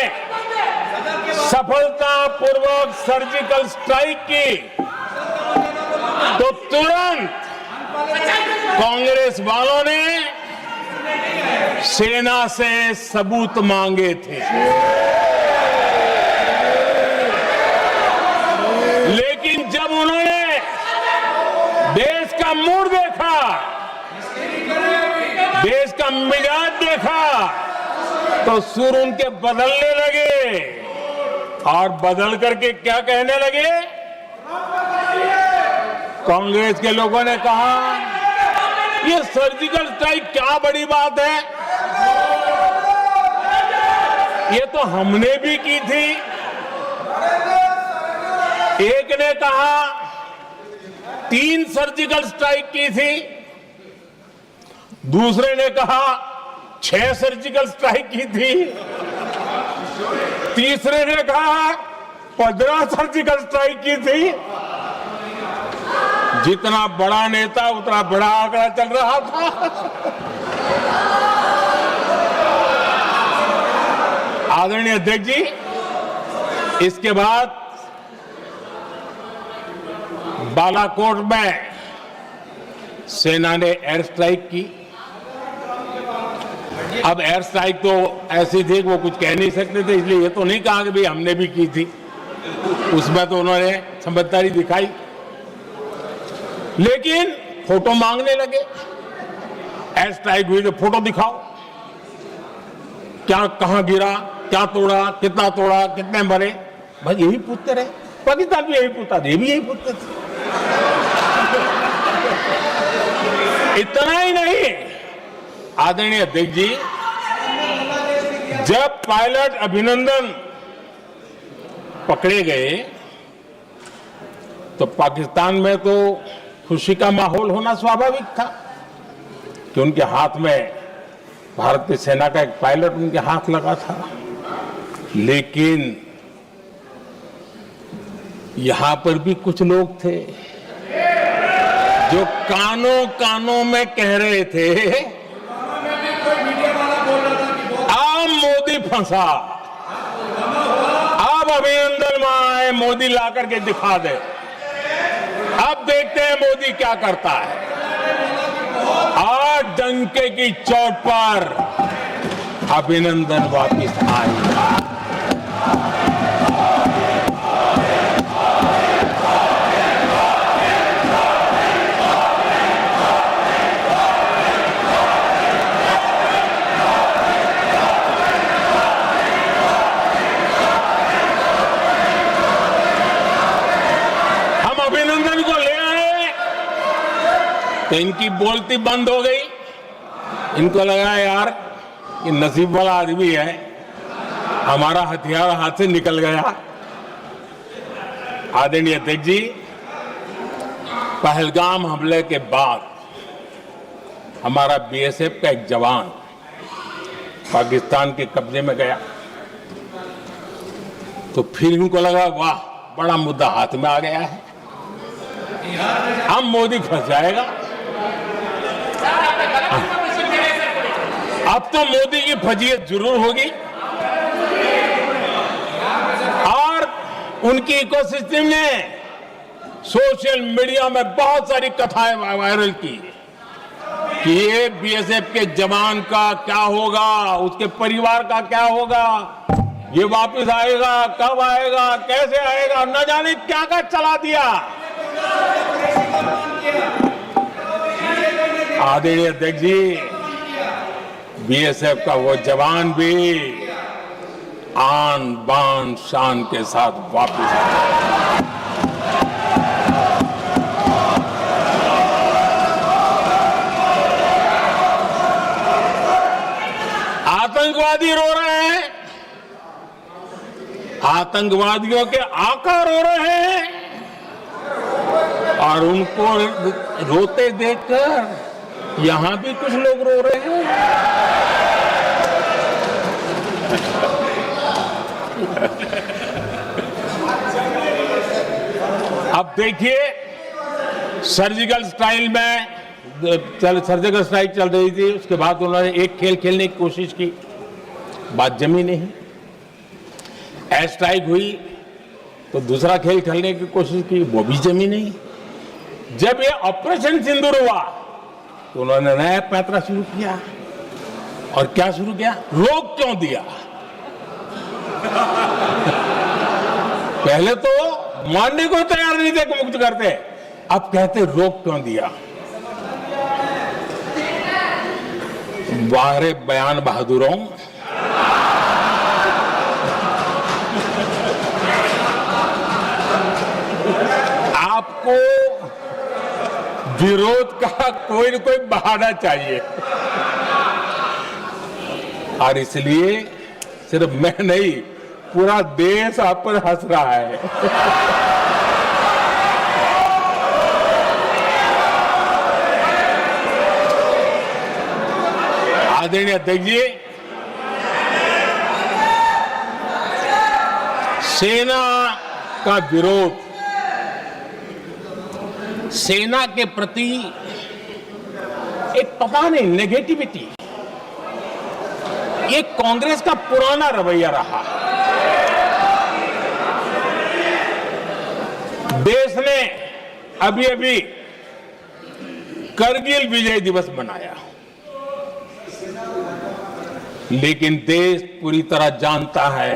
Speaker 3: सफलतापूर्वक सर्जिकल स्ट्राइक की तो तुरंत कांग्रेस वालों ने सेना से सबूत मांगे थे। लेकिन जब उन्होंने देश का मूड देखा, देश का मिजाज देखा, तो सुर उनके बदलने लगे और बदल करके क्या कहने लगे? कांग्रेस के लोगों ने कहा, ये सर्जिकल स्ट्राइक क्या बड़ी बात है, ये तो हमने भी की थी। एक ने कहा 3 सर्जिकल स्ट्राइक की थी, दूसरे ने कहा 6 सर्जिकल स्ट्राइक की थी, तीसरे ने कहा 15 सर्जिकल स्ट्राइक की थी। जितना बड़ा नेता उतना बड़ा आंकड़ा चल रहा था। आदरणीय अध्यक्ष जी, इसके बाद बालाकोट में सेना ने एयर स्ट्राइक की। अब एयर स्ट्राइक तो ऐसी थी कि वो कुछ कह नहीं सकते थे, इसलिए ये तो नहीं कहा कि भाई हमने भी की थी। उसमें तो उन्होंने समझदारी दिखाई, लेकिन फोटो मांगने लगे। एयर स्ट्राइक हुई तो फोटो दिखाओ, क्या कहां गिरा, क्या तोड़ा, कितना तोड़ा, कितने मरे, बस यही पूछते रहे। पाकिस्तान भी यही पूछता था, ये भी यही पूछते थे। इतना ही नहीं, आदरणीय अध्यक्ष जी, जब पायलट अभिनंदन पकड़े गए तो पाकिस्तान में तो खुशी का माहौल होना स्वाभाविक था कि उनके हाथ में भारत की सेना का एक पायलट उनके हाथ लगा था। लेकिन यहां पर भी कुछ लोग थे जो कानों कानों में कह रहे थे, अब मोदी फंसा, अब अभिनंदन में आए, मोदी ला करके दिखा दे, अब देखते हैं मोदी क्या करता है। आज डंके की चोट पर अभिनंदन वापिस आए। तो इनकी बोलती बंद हो गई। इनको लगा यार कि नसीब वाला आदमी है, हमारा हथियार हाथ से निकल गया। आदरणीय अध्यक्ष जी, पहलगाम हमले के बाद हमारा बीएसएफ का एक जवान पाकिस्तान के कब्जे में गया, तो फिर इनको लगा वाह, बड़ा मुद्दा हाथ में आ गया है, अब मोदी फंस जाएगा। अब तो मोदी की फजीयत जरूर होगी और उनकी इकोसिस्टम ने सोशल मीडिया में बहुत सारी कथाएं वायरल की कि ये बीएसएफ के जवान का क्या होगा, उसके परिवार का क्या होगा, ये वापस आएगा, कब आएगा, कैसे आएगा, न जाने क्या क्या चला दिया। आदरणीय अध्यक्ष जी, बीएसएफ का वो जवान भी आन बान शान के साथ वापस आया। आतंकवादी रो रहे हैं, आतंकवादियों के आका रो रहे हैं और उनको रोते देखकर यहां भी कुछ लोग रो रहे हैं। अब देखिए, सर्जिकल स्ट्राइक में सर्जिकल स्ट्राइक चल रही थी, उसके बाद उन्होंने एक खेल खेलने की कोशिश की, बात जमी नहीं। एयर स्ट्राइक हुई तो दूसरा खेल खेलने की कोशिश की, वो भी जमी नहीं। जब ये ऑपरेशन सिंदूर हुआ तो उन्होंने नया पैंतरा शुरू किया। और क्या शुरू किया? रोक क्यों दिया? पहले तो मानने को तैयार नहीं थे कि मुक्त करते, अब कहते रोक क्यों दिया। वारे बयान बहादुरों, आपको विरोध का कोई न कोई बहाना चाहिए और इसलिए सिर्फ मैं नहीं, पूरा देश आप पर हंस रहा है। आदरणीय अध्यक्ष जी, सेना का विरोध, सेना के प्रति एक पता नहीं नेगेटिविटी, ये कांग्रेस का पुराना रवैया रहा। देश ने अभी अभी करगिल विजय दिवस मनाया। लेकिन देश पूरी तरह जानता है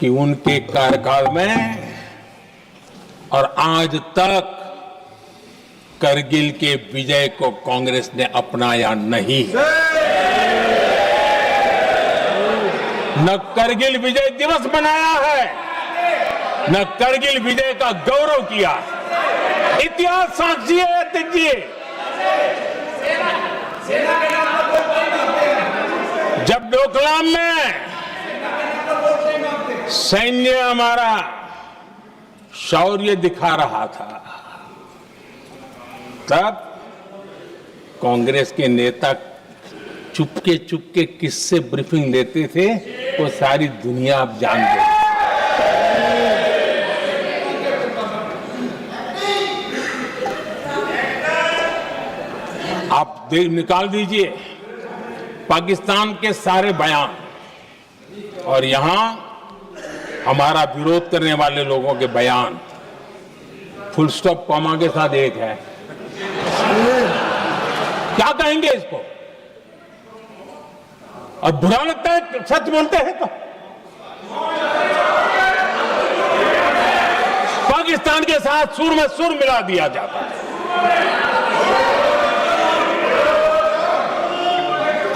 Speaker 3: कि उनके कार्यकाल में और आज तक करगिल के विजय को कांग्रेस ने अपनाया नहीं है। न करगिल विजय दिवस मनाया है, न करगिल विजय का गौरव किया। इतिहास साक्षी है अध्यक्ष जी। जब डोकलाम में सैन्य हमारा शौर्य दिखा रहा था, तब कांग्रेस के नेता चुपके चुपके किससे ब्रीफिंग लेते थे वो सारी दुनिया अब जान गई। आप निकाल दीजिए पाकिस्तान के सारे बयान और यहां हमारा विरोध करने वाले लोगों के बयान, फुल स्टॉप कॉमा के साथ एक है। क्या कहेंगे इसको? और बुरा लगता है सच बोलते हैं तो। पाकिस्तान के साथ सुर में सुर मिला दिया जाता है।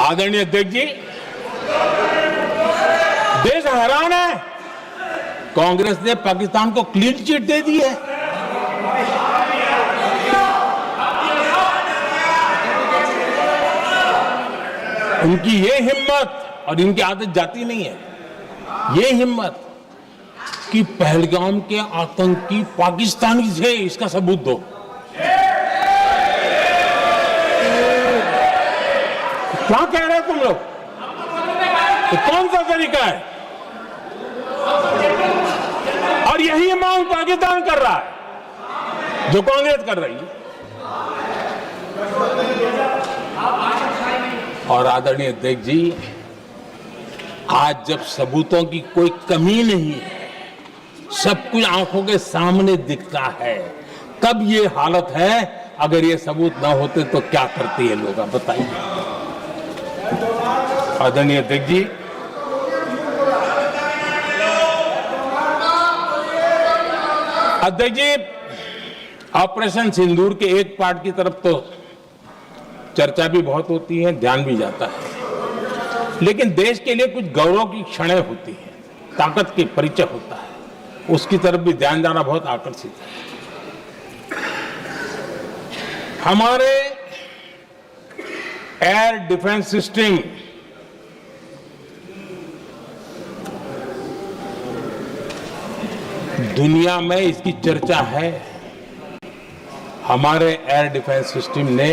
Speaker 3: आदरणीय अध्यक्ष जी, देश हैरान है। कांग्रेस ने पाकिस्तान को क्लीन चिट दे दी है। उनकी ये हिम्मत, और इनकी आदत जाती नहीं है, ये हिम्मत कि पहलगाम के आतंकी पाकिस्तानी थे, इसका सबूत दो। क्या कह रहे हो तुम लोग? तो कौन सा तरीका है? और यही मांग पाकिस्तान कर रहा है जो कांग्रेस कर रही है। और आदरणीय अध्यक्ष जी, आज जब सबूतों की कोई कमी नहीं है, सब कुछ आंखों के सामने दिखता है, तब ये हालत है। अगर ये सबूत ना होते तो क्या करते ये लोग, आप बताइए। आदरणीय अध्यक्ष जी, ऑपरेशन सिंदूर के एक पार्ट की तरफ तो चर्चा भी बहुत होती है, ध्यान भी जाता है, लेकिन देश के लिए कुछ गौरव की क्षणें होती हैं, ताकत के परिचय होता है, उसकी तरफ भी ध्यान जाना बहुत आकर्षित है। हमारे एयर डिफेंस सिस्टम दुनिया में इसकी चर्चा है। हमारे एयर डिफेंस सिस्टम ने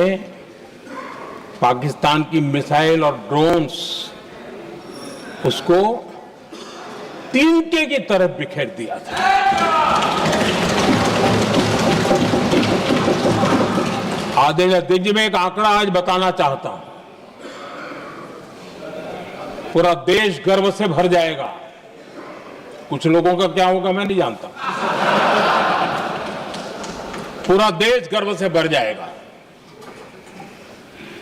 Speaker 3: पाकिस्तान की मिसाइल और ड्रोन्स उसको तिनके की तरफ बिखेर दिया था। आदरणीय अध्यक्ष जी, मैं एक आंकड़ा आज बताना चाहता हूं, पूरा देश गर्व से भर जाएगा। कुछ लोगों का क्या होगा मैं नहीं जानता, पूरा देश गर्व से भर जाएगा।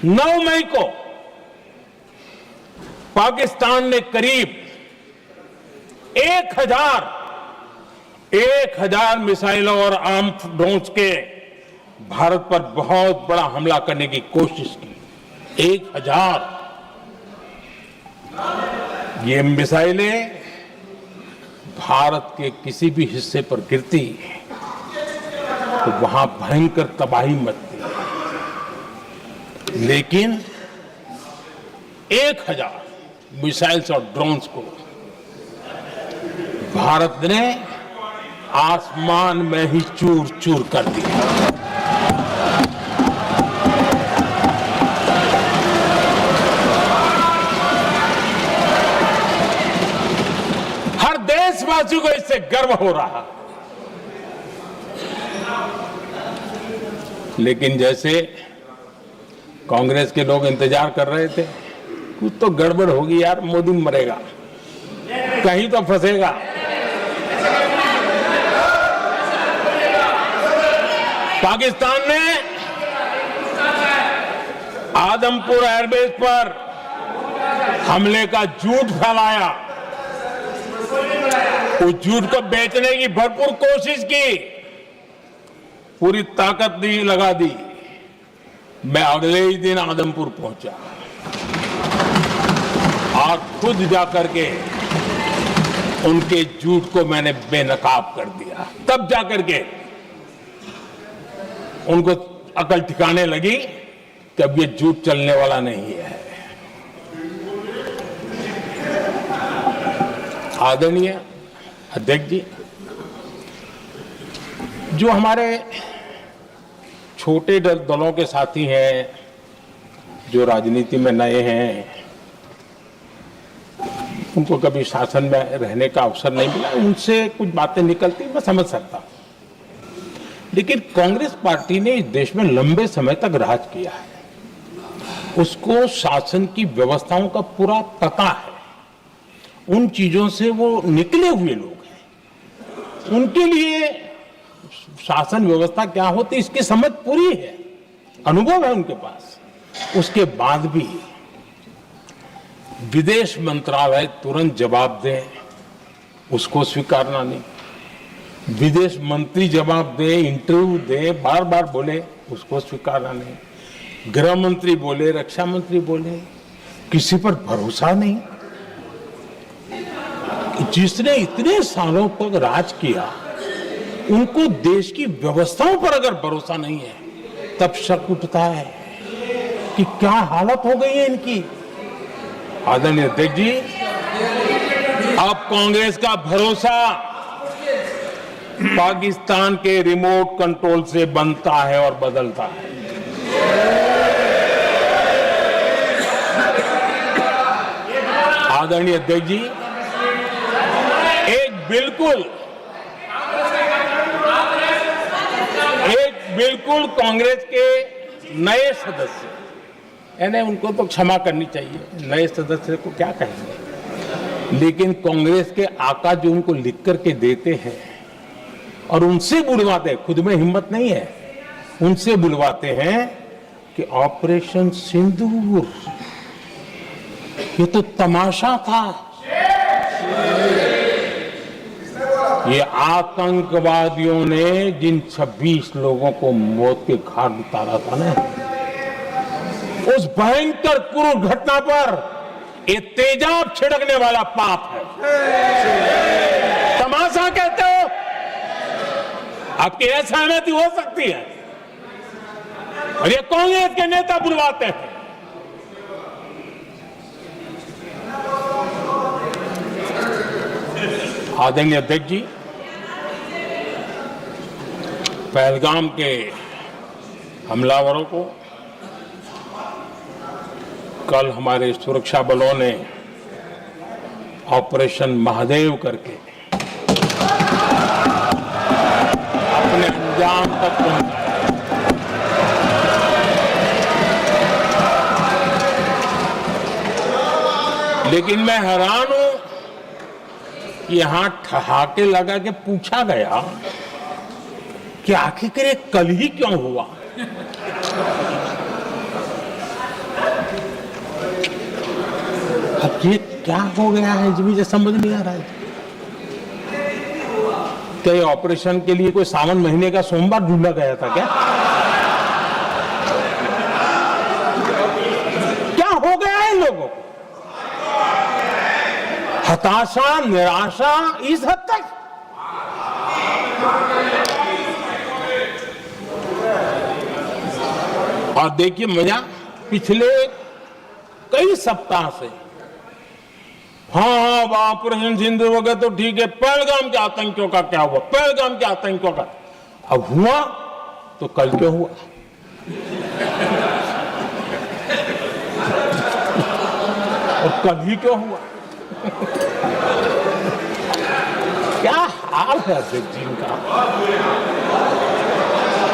Speaker 3: 9 मई को पाकिस्तान ने करीब 1000 मिसाइलों और आर्म ड्रोन्स के भारत पर बहुत बड़ा हमला करने की कोशिश की। 1000 ये मिसाइलें भारत के किसी भी हिस्से पर गिरती तो वहां भयंकर तबाही मचती, लेकिन 1000 मिसाइल्स और ड्रोन्स को भारत ने आसमान में ही चूर चूर कर दिया। हर देशवासी को इससे गर्व हो रहा, लेकिन जैसे कांग्रेस के लोग इंतजार कर रहे थे, कुछ तो गड़बड़ होगी यार, मोदी मरेगा, कहीं तो फंसेगा। पाकिस्तान ने आदमपुर एयरबेस पर हमले का झूठ फैलाया, उस झूठ को बेचने की भरपूर कोशिश की, पूरी ताकत लगा दी। मैं अगले ही दिन आदमपुर पहुंचा और खुद जाकर के उनके झूठ को मैंने बेनकाब कर दिया। तब जाकर के उनको अकल ठिकाने लगी कि अब ये झूठ चलने वाला नहीं है। आदरणीय अध्यक्ष जी, जो हमारे छोटे दलों के साथी हैं, जो राजनीति में नए हैं, उनको कभी शासन में रहने का अवसर नहीं मिला, उनसे कुछ बातें निकलती मैं समझ सकता हूं। लेकिन कांग्रेस पार्टी ने इस देश में लंबे समय तक राज किया है, उसको शासन की व्यवस्थाओं का पूरा पता है, उन चीजों से वो निकले हुए लोग हैं, उनके लिए शासन व्यवस्था क्या होती इसकी समझ पूरी है, अनुभव है उनके पास। उसके बाद भी विदेश मंत्रालय तुरंत जवाब दे, उसको स्वीकारना नहीं। विदेश मंत्री जवाब दे, इंटरव्यू दे, बार बार बोले, उसको स्वीकारना नहीं। गृह मंत्री बोले, रक्षा मंत्री बोले, किसी पर भरोसा नहीं। जिसने इतने सालों तक राज किया, उनको देश की व्यवस्थाओं पर अगर भरोसा नहीं है, तब शक उठता है कि क्या हालत हो गई है इनकी। आदरणीय अध्यक्ष जी, अब कांग्रेस का भरोसा पाकिस्तान के रिमोट कंट्रोल से बनता है और बदलता है। आदरणीय अध्यक्ष जी, एक बिल्कुल कांग्रेस के नए सदस्य, यानी उनको तो क्षमा करनी चाहिए, नए सदस्य को क्या कहेंगे, लेकिन कांग्रेस के आका जो उनको लिख करके देते हैं और उनसे बुलवाते, खुद में हिम्मत नहीं है, उनसे बुलवाते हैं कि ऑपरेशन सिंदूर ये तो तमाशा था, ये आतंकवादियों ने जिन 26 लोगों को मौत के घाट उतारा था ना, उस भयंकर क्रूर घटना पर ये तेजाब छिड़कने वाला पाप है। तमाशा कहते हो? आपकी असहमति हो सकती है, और ये कांग्रेस के नेता बुलवाते हैं। आदरणीय अध्यक्ष जी, पहलगाम के हमलावरों को कल हमारे सुरक्षा बलों ने ऑपरेशन महादेव करके अपने अंजाम तक पहुंचाया। लेकिन मैं हैरान हूं कि यहां ठहाके लगा के पूछा गया कि आखिर ये कल ही क्यों हुआ। अब ये क्या हो गया है मुझे समझ नहीं आ रहा है। क्या ये ऑपरेशन के लिए कोई सावन महीने का सोमवार ढूंढा गया था क्या? क्या हो गया है इन लोगों को? हताशा, निराशा इस हद तक। और देखिए मजा, पिछले कई सप्ताह से हाँ ऑपरेशन सिंदूर वगैरह तो ठीक है, पहलगाम के आतंकियों का क्या हुआ, पहलगाम के आतंकियों का अब हुआ तो कल क्यों हुआ? और कल ही क्यों हुआ? क्या हाल है अध्यक्ष जी का।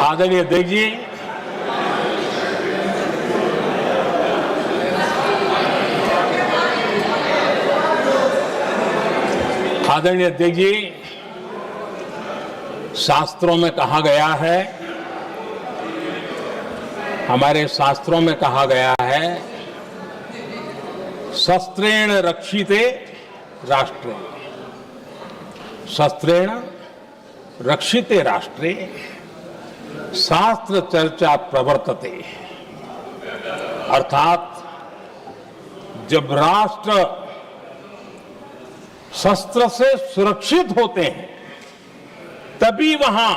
Speaker 3: आदरणीय अध्यक्ष जी, आदरणीय अध्यक्ष जी, शास्त्रों में कहा गया है, हमारे शास्त्रों में कहा गया है, शस्त्रेण रक्षिते राष्ट्रे, शस्त्रेण रक्षिते राष्ट्रे शास्त्र चर्चा प्रवर्तते। अर्थात जब राष्ट्र शस्त्र से सुरक्षित होते हैं तभी वहां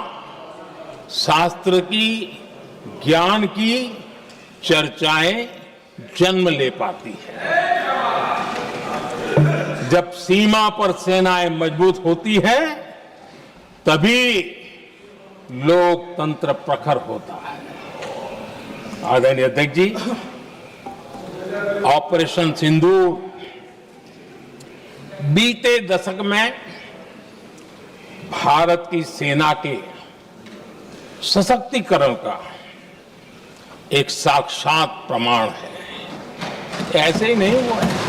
Speaker 3: शास्त्र की, ज्ञान की चर्चाएं जन्म ले पाती है। जब सीमा पर सेनाएं मजबूत होती हैं तभी लोकतंत्र प्रखर होता है। आदरणीय अध्यक्ष जी, ऑपरेशन सिंदूर बीते दशक में भारत की सेना के सशक्तिकरण का एक साक्षात प्रमाण है। ऐसे ही नहीं हुआ है।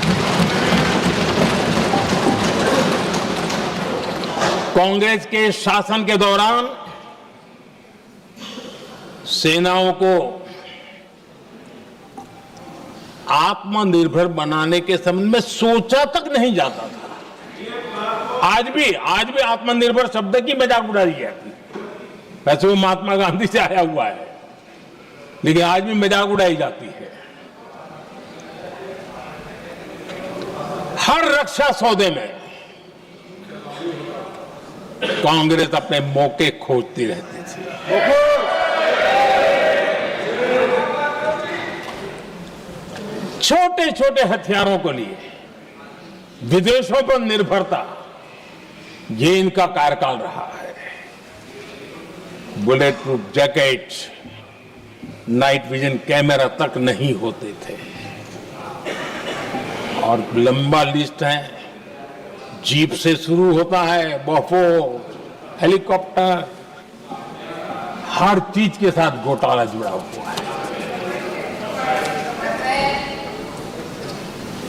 Speaker 3: कांग्रेस के शासन के दौरान सेनाओं को आत्मनिर्भर बनाने के संबंध में सोचा तक नहीं जाता था। आज भी आत्मनिर्भर शब्द की मजाक उड़ाई जाती है। वैसे वो महात्मा गांधी से आया हुआ है, लेकिन आज भी मजाक उड़ाई जाती है। हर रक्षा सौदे में कांग्रेस अपने मौके खोजती रहती थी। छोटे छोटे हथियारों को लिए विदेशों पर निर्भरता, ये इनका कार्यकाल रहा है। Bullet proof jacket, night vision camera तक नहीं होते थे। और लंबा लिस्ट है, जीप से शुरू होता है, बफोर, हेलीकॉप्टर, हर चीज के साथ घोटाला जुड़ा हुआ है।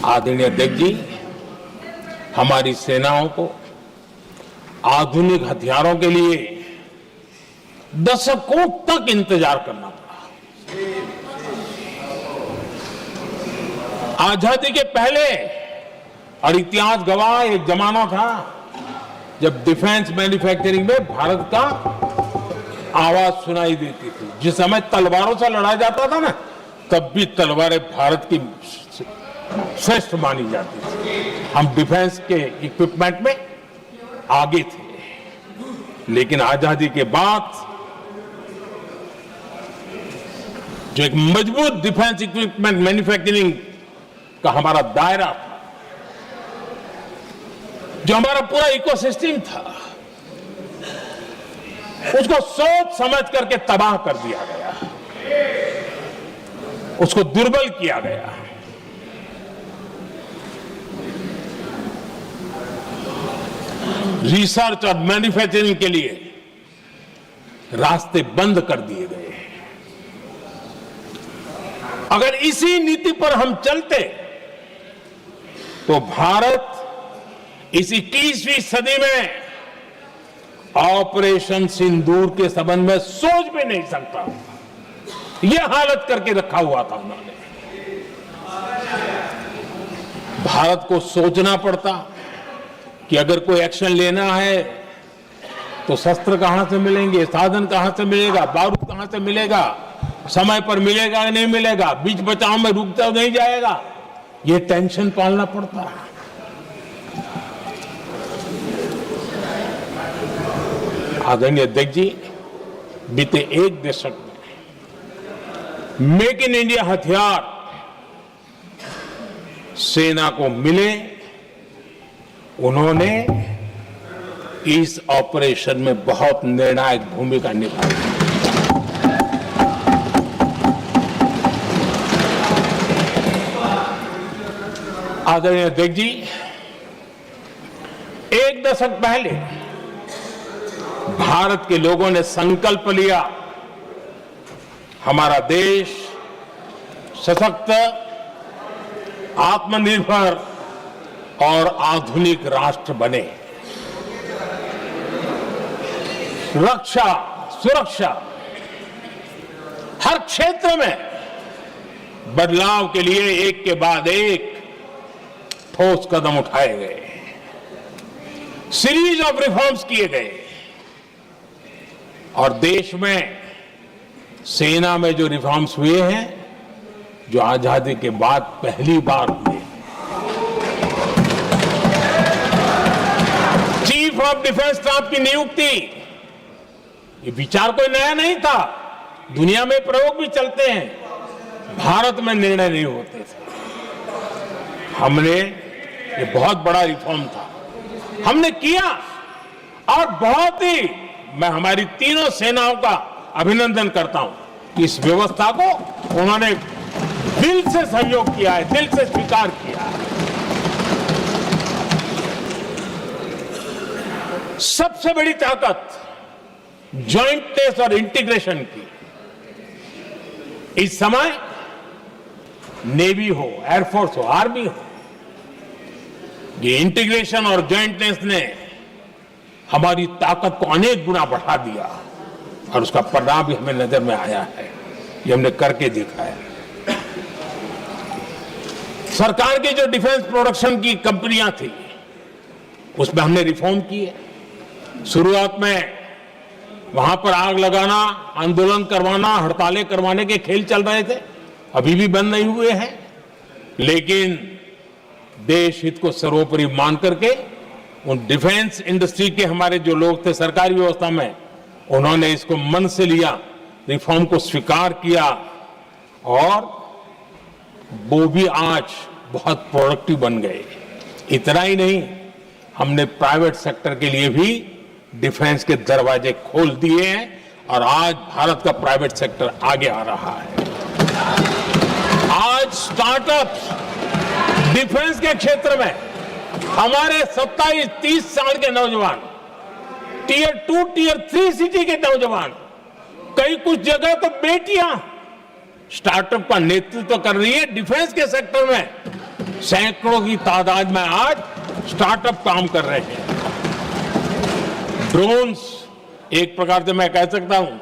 Speaker 3: आदरणीय अध्यक्ष जी, हमारी सेनाओं को आधुनिक हथियारों के लिए दशकों तक इंतजार करना पड़ा। आजादी के पहले, और इतिहास गवाह, एक जमाना था जब डिफेंस मैन्युफैक्चरिंग में भारत का आवाज सुनाई देती थी। जिस समय तलवारों से लड़ा जाता था ना, तब भी तलवारें भारत की श्रेष्ठ मानी जाती थी। हम डिफेंस के इक्विपमेंट में आगे थे। लेकिन आजादी के बाद जो एक मजबूत डिफेंस इक्विपमेंट मैन्युफैक्चरिंग का हमारा दायरा था, जो हमारा पूरा इकोसिस्टम था, उसको सोच समझ करके तबाह कर दिया गया, उसको दुर्बल किया गया। रिसर्च और मैन्युफैक्चरिंग के लिए रास्ते बंद कर दिए गए। अगर इसी नीति पर हम चलते तो भारत इस 21वीं सदी में ऑपरेशन सिंदूर के संबंध में सोच भी नहीं सकता। यह हालत करके रखा हुआ था उन्होंने। भारत को सोचना पड़ता कि अगर कोई एक्शन लेना है तो शस्त्र कहां से मिलेंगे, साधन कहां से मिलेगा, बारूद कहां से मिलेगा, समय पर मिलेगा नहीं मिलेगा, बीच बचाव में रुक तो नहीं जाएगा, ये टेंशन पालना पड़ता है। आदरणीय अध्यक्ष जी, बीते एक दशक में मेक इन इंडिया हथियार सेना को मिले, उन्होंने इस ऑपरेशन में बहुत निर्णायक भूमिका निभाई। आदरणीय अध्यक्ष जी, एक दशक पहले भारत के लोगों ने संकल्प लिया, हमारा देश सशक्त, आत्मनिर्भर और आधुनिक राष्ट्र बने। रक्षा, सुरक्षा, हर क्षेत्र में बदलाव के लिए एक के बाद एक ठोस कदम उठाए गए, सीरीज ऑफ रिफॉर्म्स किए गए और देश में सेना में जो रिफॉर्म्स हुए हैं, जो आजादी के बाद पहली बार हुए। चीफ ऑफ डिफेंस स्टाफ की नियुक्ति, ये विचार कोई नया नहीं था, दुनिया में प्रयोग भी चलते हैं, भारत में निर्णय नहीं होते थे। हमने, ये बहुत बड़ा रिफॉर्म था, हमने किया और बहुत ही, मैं हमारी तीनों सेनाओं का अभिनंदन करता हूं कि इस व्यवस्था को उन्होंने दिल से सहयोग किया है, दिल से स्वीकार किया है। सबसे बड़ी ताकत जॉइंटनेस और इंटीग्रेशन की इस समय नेवी हो, एयरफोर्स हो, आर्मी हो, ये इंटीग्रेशन और जॉइंटनेस ने हमारी ताकत को अनेक गुना बढ़ा दिया और उसका परिणाम भी हमें नजर में आया है, ये हमने करके दिखा है। सरकार की जो डिफेंस प्रोडक्शन की कंपनियां थी, उसमें हमने रिफॉर्म किए। शुरुआत में वहां पर आग लगाना, आंदोलन करवाना, हड़तालें करवाने के खेल चल रहे थे, अभी भी बंद नहीं हुए हैं, लेकिन देश हित को सर्वोपरि मान करके उन डिफेंस इंडस्ट्री के हमारे जो लोग थे सरकारी व्यवस्था में, उन्होंने इसको मन से लिया, रिफॉर्म को स्वीकार किया और वो भी आज बहुत प्रोडक्टिव बन गए। इतना ही नहीं, हमने प्राइवेट सेक्टर के लिए भी डिफेंस के दरवाजे खोल दिए हैं और आज भारत का प्राइवेट सेक्टर आगे आ रहा है। आज स्टार्टअप्स डिफेंस के क्षेत्र में हमारे 27-30 साल के नौजवान, टियर 2, टियर 3 सिटी के नौजवान, कई कुछ जगह तो बेटियां स्टार्टअप का नेतृत्व कर रही है। डिफेंस के सेक्टर में सैकड़ों की तादाद में आज स्टार्टअप काम कर रहे हैं। ड्रोन्स, एक प्रकार से मैं कह सकता हूं,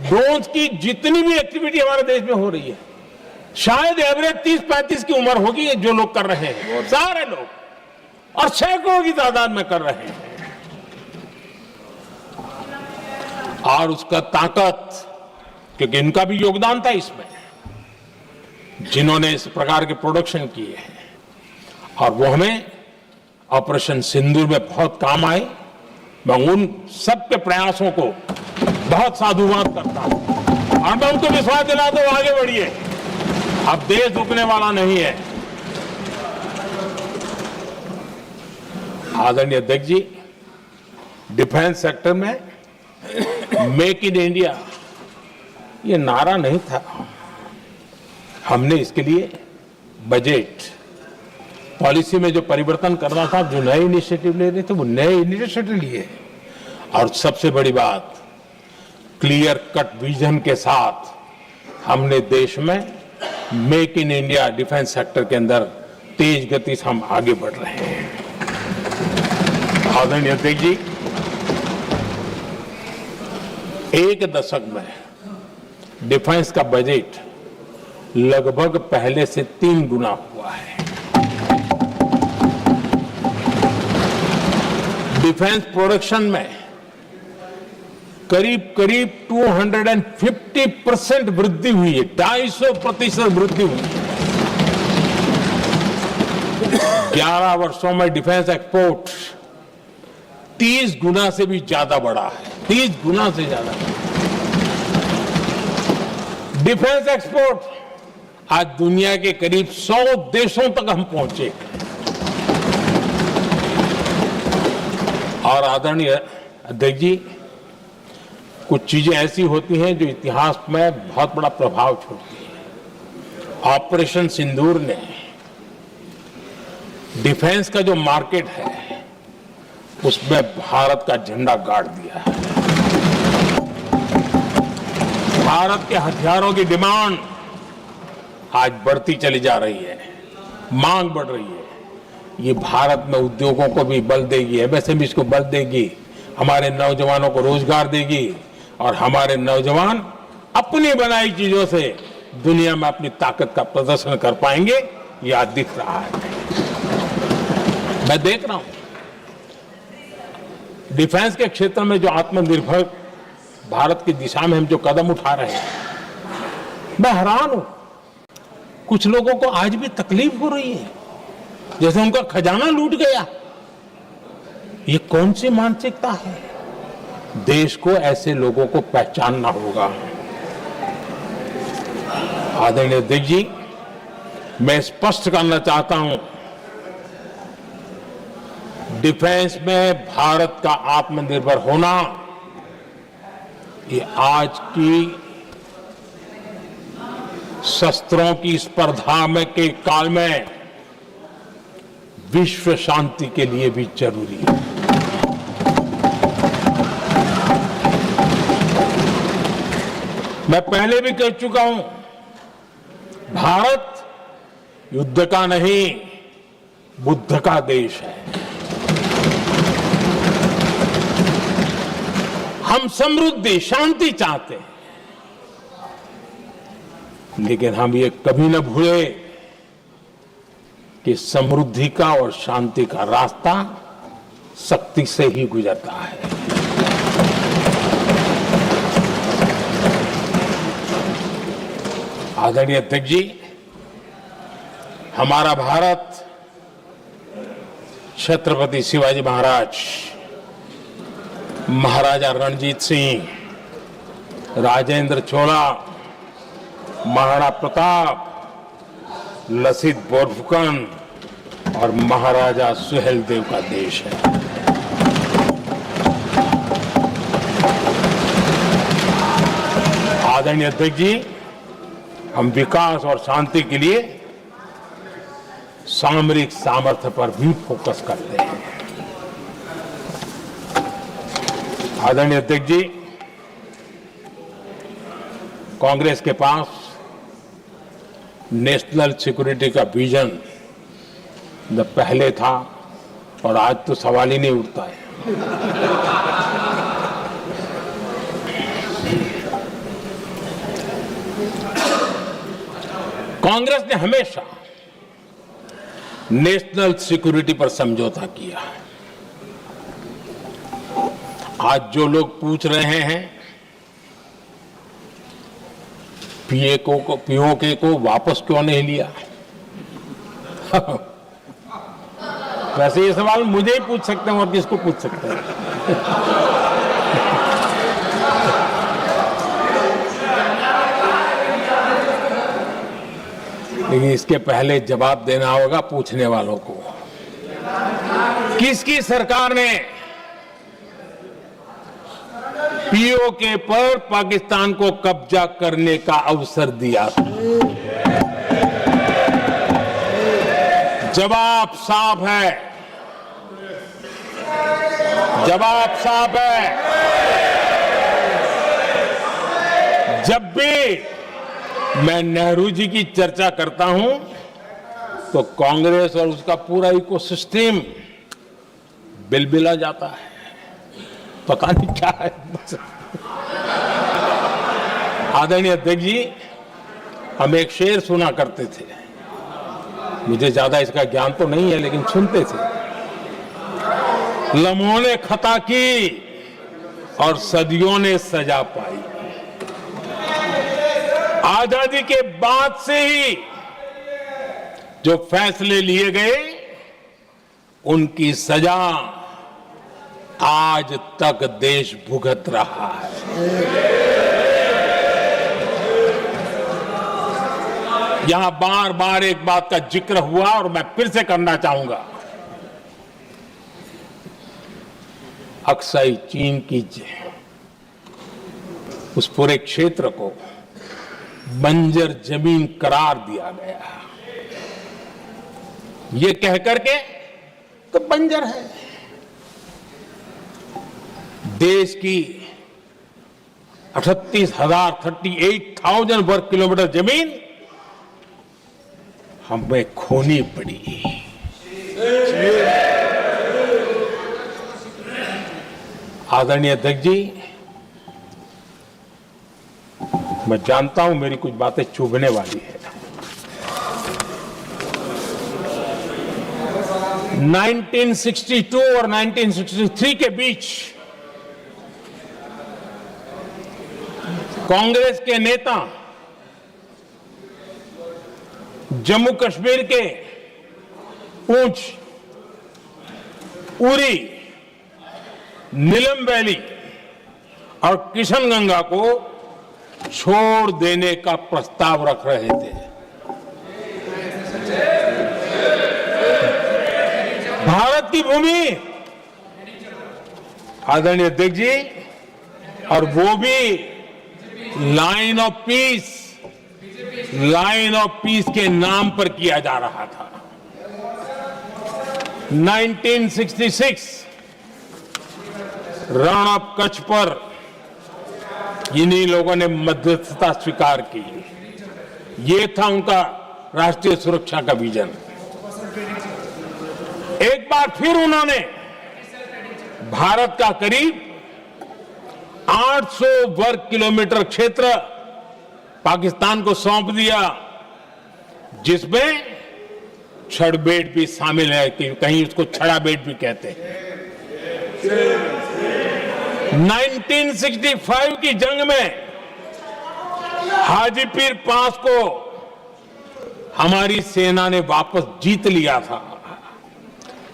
Speaker 3: ड्रोन्स की जितनी भी एक्टिविटी हमारे देश में हो रही है, शायद एवरेज 30-35 की उम्र होगी जो लोग कर रहे हैं, सारे लोग, और सैकड़ों की तादाद में कर रहे हैं। और उसका ताकत, क्योंकि इनका भी योगदान था इसमें, जिन्होंने इस प्रकार के प्रोडक्शन किए हैं, और वो हमें ऑपरेशन सिंदूर में बहुत काम आए। मैं उन सबके प्रयासों को बहुत साधुवाद करता हूं और मैं उनको विश्वास दिलाता हूं, आगे बढ़िए, अब देश रुकने वाला नहीं है। आदरणीय अध्यक्ष जी, डिफेंस सेक्टर में मेक इन इंडिया ये नारा नहीं था, हमने इसके लिए बजट पॉलिसी में जो परिवर्तन करना था, जो नए इनिशिएटिव ले रहे थे, वो नए इनिशिएटिव लिए। और सबसे बड़ी बात, क्लियर कट विजन के साथ हमने देश में make in India defence sector के अंदर तेज गति से हम आगे बढ़ रहे हैं। आदरणीय अध्यक्ष जी, एक दशक में डिफेंस का बजट लगभग पहले से 3 गुना हुआ है। डिफेंस प्रोडक्शन में करीब करीब 250% वृद्धि हुई है, 250% वृद्धि हुई है। 11 वर्षों में डिफेंस एक्सपोर्ट 30 गुना से भी ज्यादा बढ़ा है, 30 गुना से ज्यादा। डिफेंस एक्सपोर्ट आज दुनिया के करीब 100 देशों तक हम पहुंचे। और आदरणीय अध्यक्ष जी, कुछ चीजें ऐसी होती हैं जो इतिहास में बहुत बड़ा प्रभाव छोड़ती हैं। ऑपरेशन सिंदूर ने डिफेंस का जो मार्केट है उसमें भारत का झंडा गाड़ दिया है। भारत के हथियारों की डिमांड आज बढ़ती चली जा रही है, मांग बढ़ रही है। ये भारत में उद्योगों को भी बल देगी, एमएसएमई को बल देगी, हमारे नौजवानों को रोजगार देगी और हमारे नौजवान अपनी बनाई चीजों से दुनिया में अपनी ताकत का प्रदर्शन कर पाएंगे। यह दिख रहा है। मैं देख रहा हूं डिफेंस के क्षेत्र में जो आत्मनिर्भर भारत की दिशा में हम जो कदम उठा रहे हैं, मैं हैरान हूं। कुछ लोगों को आज भी तकलीफ हो रही है, जैसे उनका खजाना लूट गया। ये कौन सी मानसिकता है? देश को ऐसे लोगों को पहचानना होगा। आदरणीय अध्यक्ष जी, मैं स्पष्ट करना चाहता हूं, डिफेंस में भारत का आत्मनिर्भर होना ये आज की शस्त्रों की स्पर्धा में के काल में विश्व शांति के लिए भी जरूरी है। मैं पहले भी कह चुका हूं, भारत युद्ध का नहीं, बुद्ध का देश है। हम समृद्धि, शांति चाहते हैं, लेकिन हम ये कभी न भूले कि समृद्धि का और शांति का रास्ता शक्ति से ही गुजरता है। आदरणीय अध्यक्ष जी, हमारा भारत छत्रपति शिवाजी महाराज, महाराजा रणजीत सिंह, राजेंद्र चोला, महाराणा प्रताप, लसित बोरफुकन और महाराजा सुहेलदेव का देश है। आदरणीय अध्यक्ष जी, हम विकास और शांति के लिए सामरिक सामर्थ्य पर भी फोकस करते हैं। आदरणीय अध्यक्ष जी, कांग्रेस के पास नेशनल सिक्योरिटी का विजन न पहले था और आज तो सवाल ही नहीं उठता है। कांग्रेस ने हमेशा नेशनल सिक्योरिटी पर समझौता किया। आज जो लोग पूछ रहे हैं पीओके को वापस क्यों नहीं लिया, वैसे ये सवाल मुझे ही पूछ सकते हैं और किसको पूछ सकते हैं। लेकिन इसके पहले जवाब देना होगा पूछने वालों को। किसकी सरकार ने पीओके पर पाकिस्तान को कब्जा करने का अवसर दिया? जवाब साफ है, जवाब साफ है। जब भी मैं नेहरू जी की चर्चा करता हूं तो कांग्रेस और उसका पूरा इकोसिस्टम बिलबिला जाता है, पता नहीं क्या है। आदरणीय अध्यक्ष जी, हम एक शेर सुना करते थे, मुझे ज्यादा इसका ज्ञान तो नहीं है लेकिन सुनते थे। लम्हों ने खता की और सदियों ने सजा पाई। आजादी के बाद से ही जो फैसले लिए गए उनकी सजा आज तक देश भुगत रहा है। यहां बार बार एक बात का जिक्र हुआ और मैं फिर से करना चाहूंगा। अक्साई चीन की उस पूरे क्षेत्र को बंजर जमीन करार दिया गया, ये कह करके तो बंजर है। देश की 38,000 वर्ग किलोमीटर जमीन हमें खोनी पड़ी। आदरणीय अध्यक्ष जी, मैं जानता हूं मेरी कुछ बातें चुभने वाली है, 1962 और 1963 के बीच कांग्रेस के नेता जम्मू कश्मीर के पूंछ, उरी, नीलम वैली और किशनगंगा को छोड़ देने का प्रस्ताव रख रहे थे। भारत की भूमि, आदरणीय अध्यक्ष जी, और वो भी लाइन ऑफ पीस के नाम पर किया जा रहा था। 1966 रण ऑफ कच्छ पर इन्हीं लोगों ने मध्यस्थता स्वीकार की। ये था उनका राष्ट्रीय सुरक्षा का विजन। एक बार फिर उन्होंने भारत का करीब 800 वर्ग किलोमीटर क्षेत्र पाकिस्तान को सौंप दिया, जिसमें छड़बेट भी शामिल है, कि कहीं उसको छड़ा बेट भी कहते हैं। 1965 की जंग में हाजीपीर पास को हमारी सेना ने वापस जीत लिया था,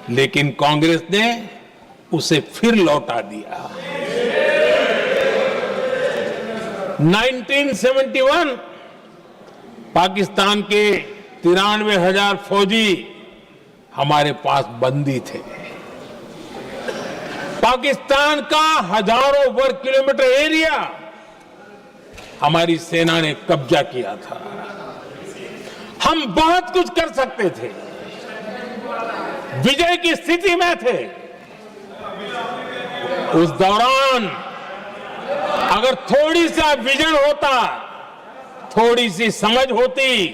Speaker 3: लेकिन कांग्रेस ने उसे फिर लौटा दिया। 1971 पाकिस्तान के 93,000 फौजी हमारे पास बंदी थे। पाकिस्तान का हजारों वर्ग किलोमीटर एरिया हमारी सेना ने कब्जा किया था। हम बहुत कुछ कर सकते थे, विजय की स्थिति में थे। उस दौरान अगर थोड़ी सा विजन होता, थोड़ी सी समझ होती,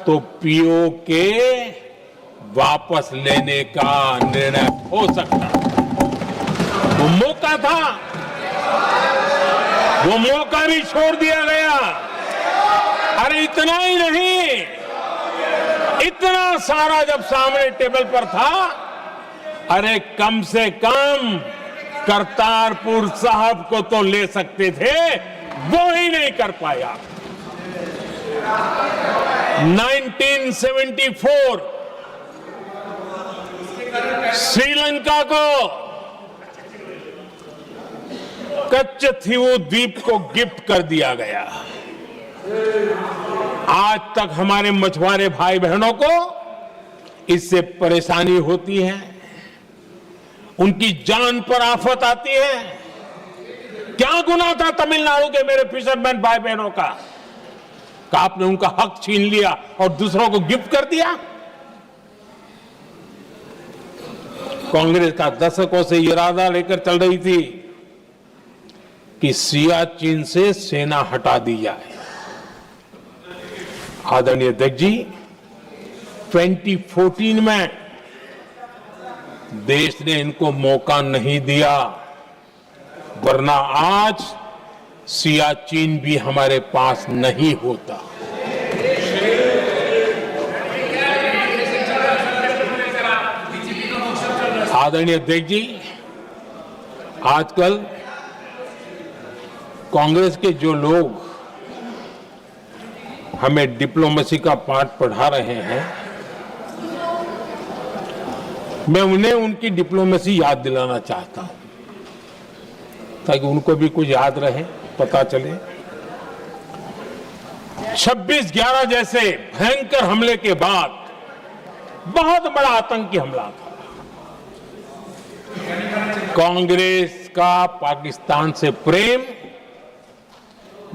Speaker 3: तो पीओके वापस लेने का निर्णय हो सकता। वो मौका था, वो मौका भी छोड़ दिया गया। अरे इतना ही नहीं, इतना सारा जब सामने टेबल पर था, अरे कम से कम करतारपुर साहब को तो ले सकते थे, वो ही नहीं कर पाया। 1974 श्रीलंका को कच्चथीवू द्वीप को गिफ्ट कर दिया गया। आज तक हमारे मछुआरे भाई बहनों को इससे परेशानी होती है, उनकी जान पर आफत आती है। क्या गुनाह था तमिलनाडु के मेरे फिशरमैन भाई बहनों का, कि आपने उनका हक छीन लिया और दूसरों को गिफ्ट कर दिया? कांग्रेस का दशकों से इरादा लेकर चल रही थी कि सियाचिन से सेना हटा दी जाए। आदरणीय अध्यक्ष जी, 2014 में देश ने इनको मौका नहीं दिया, वरना आज सियाचिन भी हमारे पास नहीं होता। आदरणीय अध्यक्ष जी, आजकल कांग्रेस के जो लोग हमें डिप्लोमेसी का पाठ पढ़ा रहे हैं, मैं उन्हें उनकी डिप्लोमेसी याद दिलाना चाहता हूं, ताकि उनको भी कुछ याद रहे, पता चले। 26/11 जैसे भयंकर हमले के बाद बहुत बड़ा आतंकी हमला था। कांग्रेस का पाकिस्तान से प्रेम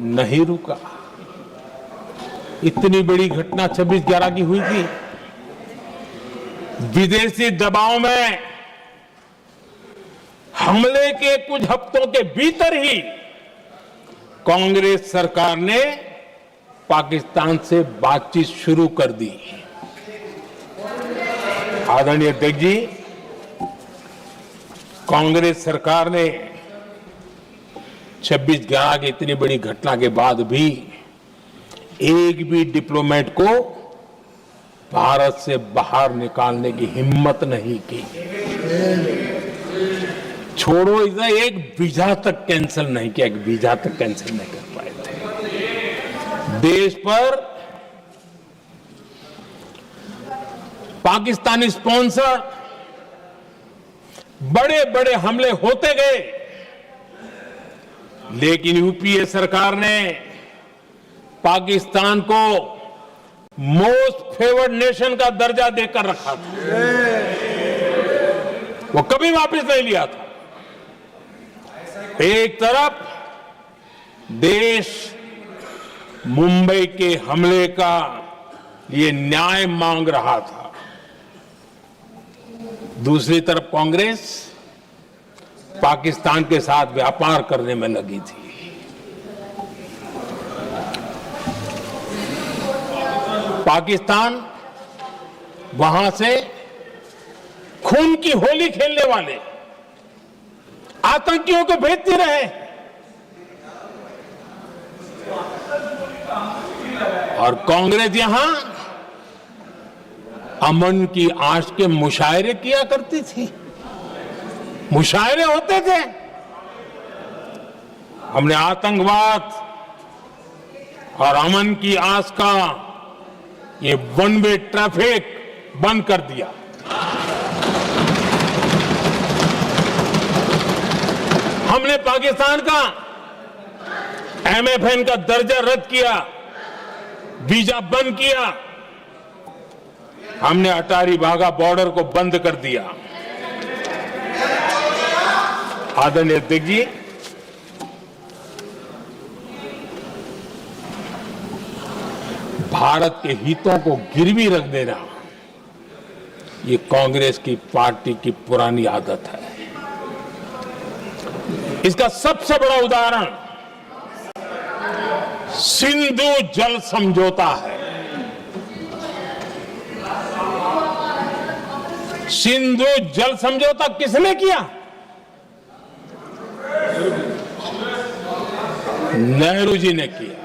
Speaker 3: नहीं रुका। इतनी बड़ी घटना 26/11 की हुई थी। विदेशी दबाव में हमले के कुछ हफ्तों के भीतर ही कांग्रेस सरकार ने पाकिस्तान से बातचीत शुरू कर दी। आदरणीय अध्यक्ष जी, कांग्रेस सरकार ने 26/11 की इतनी बड़ी घटना के बाद भी एक भी डिप्लोमेट को भारत से बाहर निकालने की हिम्मत नहीं की। छोड़ो इधर, एक वीजा तक कैंसिल नहीं किया, एक वीजा तक कैंसिल नहीं कर पाए थे। देश पर पाकिस्तानी स्पॉन्सर बड़े बड़े हमले होते गए, लेकिन यूपीए सरकार ने पाकिस्तान को मोस्ट फेवर्ड नेशन का दर्जा देकर रखा था। वो कभी वापस नहीं लिया था। एक तरफ देश मुंबई के हमले का ये न्याय मांग रहा था, दूसरी तरफ कांग्रेस पाकिस्तान के साथ व्यापार करने में लगी थी। पाकिस्तान वहां से खून की होली खेलने वाले आतंकियों को भेजते रहे, और कांग्रेस यहां अमन की आश के मुशायरे किया करती थी। मुशायरे होते थे। हमने आतंकवाद और अमन की आस का ये वन वे ट्रैफिक बंद कर दिया। हमने पाकिस्तान का MFN का दर्जा रद्द किया, वीजा बंद किया। हमने अटारी वाघा बॉर्डर को बंद कर दिया। आदरणीय अध्यक्ष जी, भारत के हितों को गिरवी रख देना ये कांग्रेस की पार्टी की पुरानी आदत है। इसका सबसे बड़ा उदाहरण सिंधु जल समझौता है। सिंधु जल समझौता किसने किया? नेहरू जी ने किया।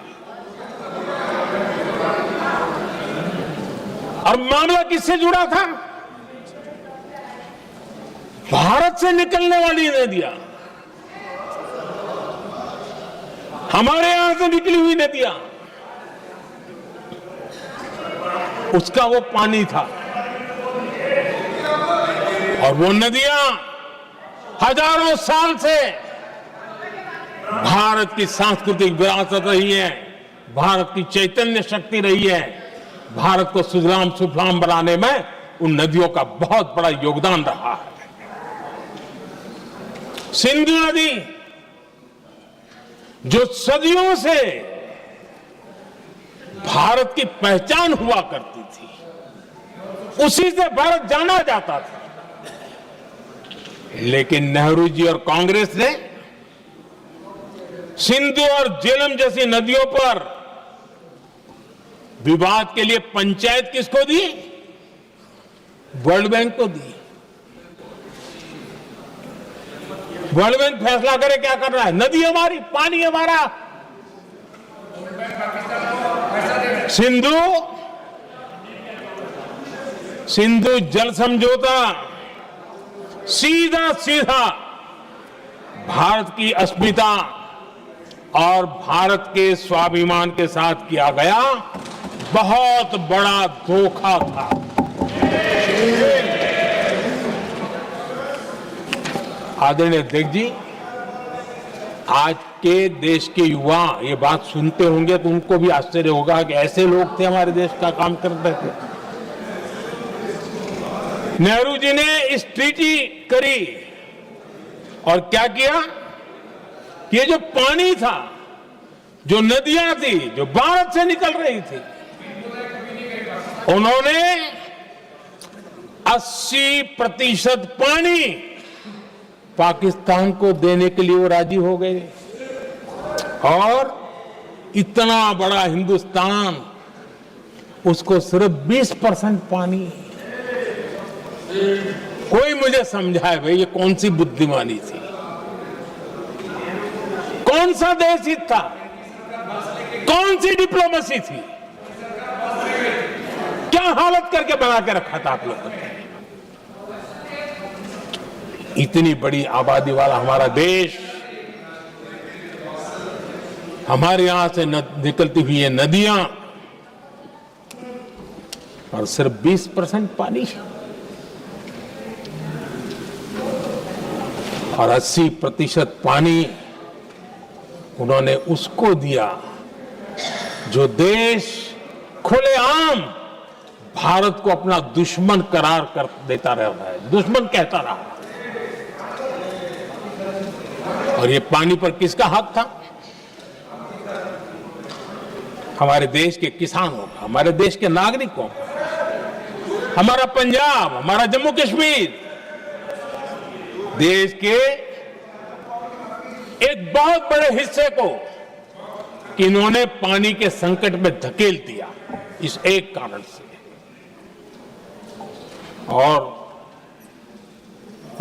Speaker 3: और मामला किससे जुड़ा था? भारत से निकलने वाली नदियां, हमारे यहां से निकली हुई नदियां, उसका वो पानी था। और वो नदियां हजारों साल से भारत की सांस्कृतिक विरासत रही है, भारत की चैतन्य शक्ति रही है। भारत को सुजलाम सुफलाम बनाने में उन नदियों का बहुत बड़ा योगदान रहा है। सिंधु नदी जो सदियों से भारत की पहचान हुआ करती थी, उसी से भारत जाना जाता था। लेकिन नेहरू जी और कांग्रेस ने सिंधु और झेलम जैसी नदियों पर विवाद के लिए पंचायत किसको दी? वर्ल्ड बैंक को दी। वर्ल्ड बैंक फैसला करे क्या करना है। नदी हमारी, पानी हमारा। सिंधु जल समझौता सीधा सीधा भारत की अस्मिता और भारत के स्वाभिमान के साथ किया गया बहुत बड़ा धोखा था। आदरणीय अध्यक्ष जी, आज के देश के युवा ये बात सुनते होंगे तो उनको भी आश्चर्य होगा कि ऐसे लोग थे हमारे देश का काम करते थे। नेहरू जी ने इस ट्रीटी करी और क्या किया? ये जो पानी था, जो नदियां थी, जो भारत से निकल रही थी, उन्होंने 80% पानी पाकिस्तान को देने के लिए वो राजी हो गए। और इतना बड़ा हिंदुस्तान, उसको सिर्फ 20% पानी। कोई मुझे समझाए भाई ये कौन सी बुद्धिमानी थी, कौन सा देश हित था, कौन सी डिप्लोमेसी थी क्या हालत करके बना के रखा था आप लोगों ने। इतनी बड़ी आबादी वाला हमारा देश, हमारे यहां से निकलती हुई ये नदियां, और सिर्फ 20% पानी, और 80% पानी उन्होंने उसको दिया जो देश खुलेआम भारत को अपना दुश्मन करार कर देता रहा है, दुश्मन कहता रहा। और ये पानी पर किसका हक था? हमारे देश के किसानों का, हमारे देश के नागरिकों का, हमारा पंजाब, हमारा जम्मू कश्मीर, देश के एक बहुत बड़े हिस्से को इन्होंने पानी के संकट में धकेल दिया, इस एक कारण से। और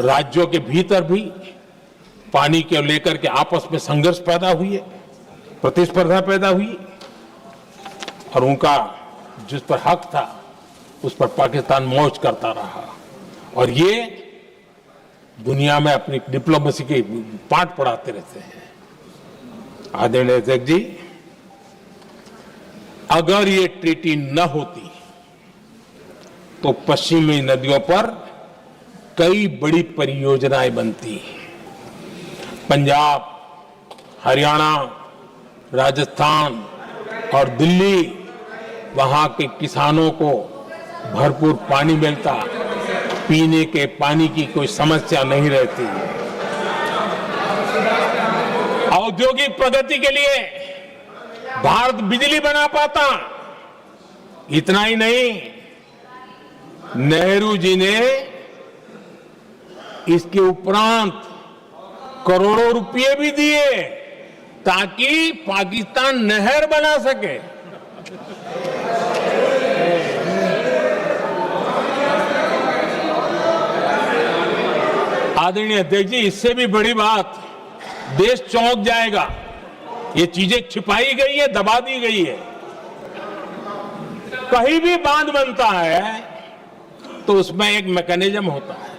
Speaker 3: राज्यों के भीतर भी पानी के लेकर के आपस में संघर्ष पैदा हुई है, प्रतिस्पर्धा पैदा हुई, और उनका जिस पर हक था उस पर पाकिस्तान मौज करता रहा। और ये दुनिया में अपनी डिप्लोमेसी के पाठ पढ़ाते रहते हैं। आदरणीय अध्यक्ष जी, अगर ये ट्रीटी न होती तो पश्चिमी नदियों पर कई बड़ी परियोजनाएं बनती। पंजाब, हरियाणा, राजस्थान और दिल्ली, वहां के किसानों को भरपूर पानी मिलता, पीने के पानी की कोई समस्या नहीं रहती। औद्योगिक प्रगति के लिए भारत बिजली बना पाता। इतना ही नहीं, नेहरू जी ने इसके उपरांत करोड़ों रुपए भी दिए ताकि पाकिस्तान नहर बना सके। आदरणीय अध्यक्ष जी, इससे भी बड़ी बात, देश चौंक जाएगा। ये चीजें छिपाई गई है, दबा दी गई है। कहीं भी बांध बनता है तो उसमें एक मैकेनिज्म होता है